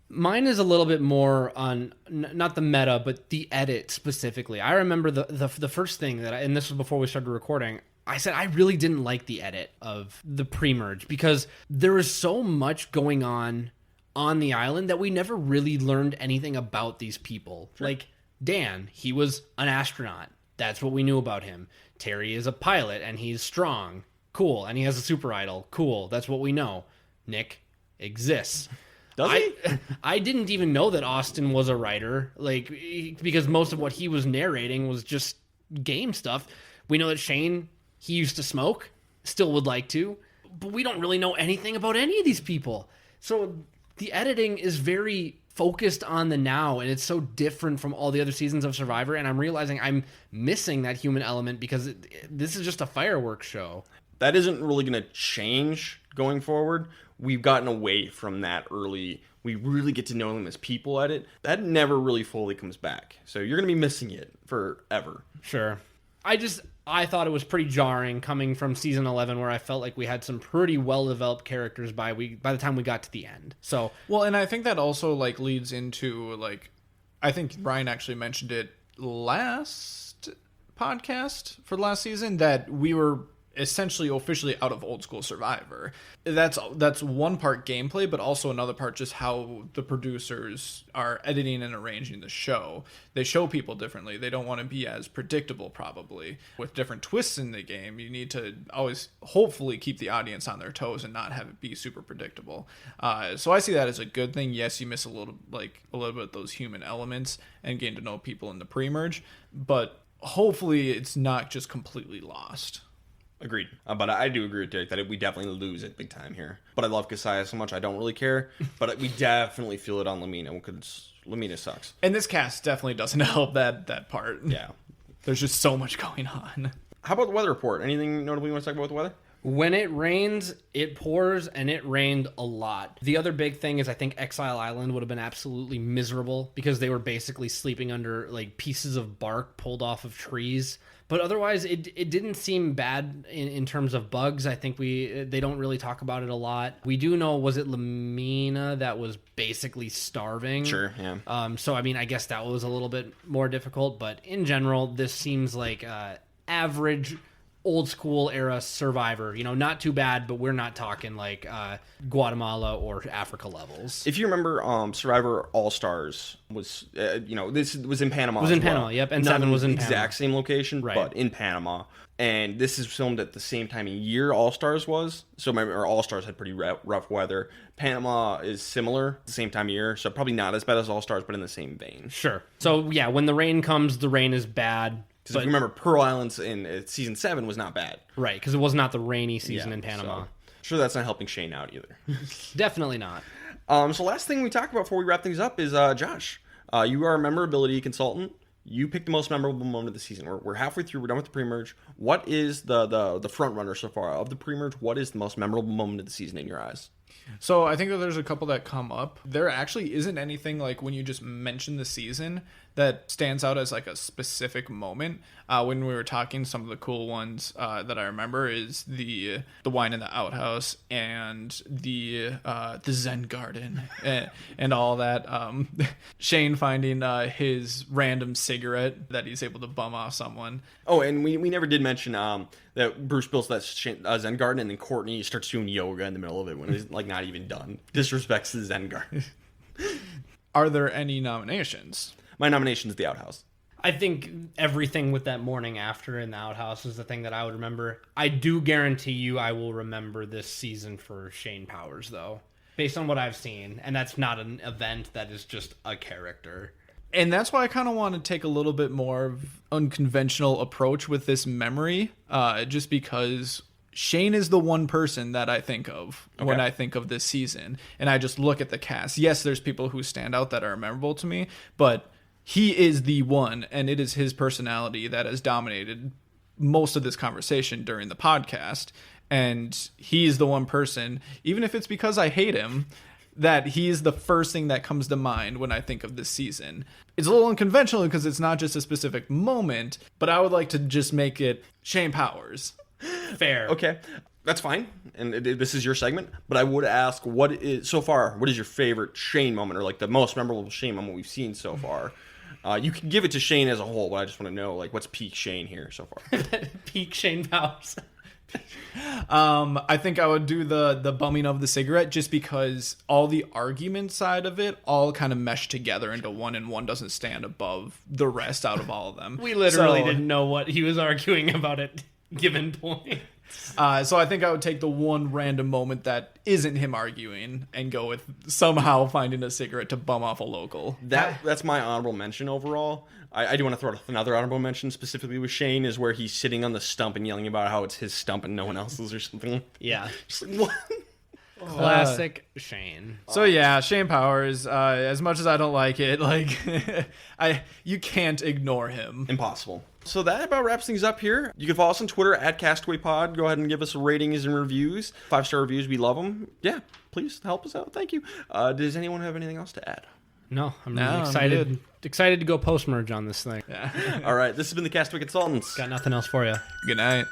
Mine is a little bit more on not the meta, but the edit specifically. I remember the first thing and this was before we started recording, I said I really didn't like the edit of the pre-merge because there was so much going on the island that we never really learned anything about these people. Sure. Like Dan, he was an astronaut. That's what we knew about him. Terry is a pilot and he's strong. Cool. And he has a super idol. Cool. That's what we know. Nick exists. Does he? I didn't even know that Austin was a writer, like, because most of what he was narrating was just game stuff. We know that Shane, he used to smoke, still would like to, but we don't really know anything about any of these people. So the editing is very focused on the now, and it's so different from all the other seasons of Survivor, and I'm realizing I'm missing that human element because this is just a fireworks show. That isn't really going to change going forward. We've gotten away from that early. We really get to know them as people at it. That never really fully comes back. So you're going to be missing it forever. Sure. I thought it was pretty jarring coming from season 11 where I felt like we had some pretty well-developed characters by the time we got to the end. So, well, and I think that also like leads into like, I think Ryan actually mentioned it last podcast for the last season that we were essentially officially out of old school Survivor. That's one part gameplay, but also another part just how the producers are editing and arranging the show. They show people differently. They don't want to be as predictable, probably. With different twists in the game, you need to always hopefully keep the audience on their toes and not have it be super predictable. So I see that as a good thing. Yes, you miss a little bit of those human elements and getting to know people in the pre-merge, but hopefully it's not just completely lost. Agreed. But I do agree with Derek that we definitely lose it big time here. But I love Kasaya so much, I don't really care. But we definitely feel it on Lamina because Lamina sucks. And this cast definitely doesn't help that part. Yeah. There's just so much going on. How about the weather report? Anything notable you want to talk about with the weather? When it rains, it pours, and it rained a lot. The other big thing is I think Exile Island would have been absolutely miserable because they were basically sleeping under like pieces of bark pulled off of trees. But otherwise, it didn't seem bad in terms of bugs. I think they don't really talk about it a lot. We do know, was it Lamina that was basically starving? Sure, yeah. So, I mean, I guess that was a little bit more difficult. But in general, this seems like average old school era Survivor. You know, not too bad, but we're not talking like Guatemala or Africa levels. If you remember, Survivor All Stars was, this was in Panama. It was in Panama, yep, and 7 was in Panama. Exact same location, right, but in Panama. And this is filmed at the same time of year All Stars was. So All Stars had pretty rough weather. Panama is similar, the same time of year, so probably not as bad as All Stars, but in the same vein. Sure. So yeah, when the rain comes, the rain is bad. Because if you remember, Pearl Islands in season 7 was not bad. Right, because it was not the rainy season in Panama. So, sure, that's not helping Shane out either. Definitely not. So last thing we talk about before we wrap things up is Josh. You are a memorability consultant. You picked the most memorable moment of the season. We're halfway through. We're done with the pre-merge. What is the front runner so far of the pre-merge? What is the most memorable moment of the season in your eyes? So I think that there's a couple that come up. There actually isn't anything like when you just mention the season that stands out as like a specific moment. When we were talking, some of the cool ones that I remember is the wine in the outhouse and the Zen garden and all that. Shane finding his random cigarette that he's able to bum off someone. Oh, and we never did mention that Bruce builds that Zen garden, and then Courtney starts doing yoga in the middle of it when he's like not even done. Disrespects the Zen garden. Are there any nominations? My nomination is the outhouse. I think everything with that morning after in the outhouse is the thing that I would remember. I do guarantee you I will remember this season for Shane Powers, though, based on what I've seen. And that's not an event, that is just a character. And that's why I kind of want to take a little bit more of unconventional approach with this memory, just because Shane is the one person that I think of when I think of this season. And I just look at the cast. Yes, there's people who stand out that are memorable to me, but he is the one, and it is his personality that has dominated most of this conversation during the podcast. And he is the one person, even if it's because I hate him, that he is the first thing that comes to mind when I think of this season. It's a little unconventional because it's not just a specific moment, but I would like to just make it Shane Powers. Fair. Okay. That's fine, and this is your segment. But I would ask, what is your favorite Shane moment, or like the most memorable Shane moment we've seen so far? You can give it to Shane as a whole, but I just want to know, like, what's peak Shane here so far? Peak Shane Powers. I think I would do the bumming of the cigarette, just because all the argument side of it all kind of meshed together into one, and one doesn't stand above the rest out of all of them. We literally didn't know what he was arguing about at given point. So I think I would take the one random moment that isn't him arguing and go with somehow finding a cigarette to bum off a local. That's my honorable mention overall. I do want to throw out another honorable mention specifically with Shane, is where he's sitting on the stump and yelling about how it's his stump and no one else's or something. Yeah. Just like, what? Classic Shane. So yeah, Shane Powers, as much as I don't like it, like you can't ignore him. Impossible. So that about wraps things up here. You can follow us on Twitter at Castaway Pod. Go ahead and give us ratings and reviews. 5-star reviews, we love them. Yeah, please help us out. Thank you. Does anyone have anything else to add? No, I'm excited. Excited to go post-merge on this thing. Yeah. All right, this has been the Castaway Consultants. Got nothing else for you. Good night.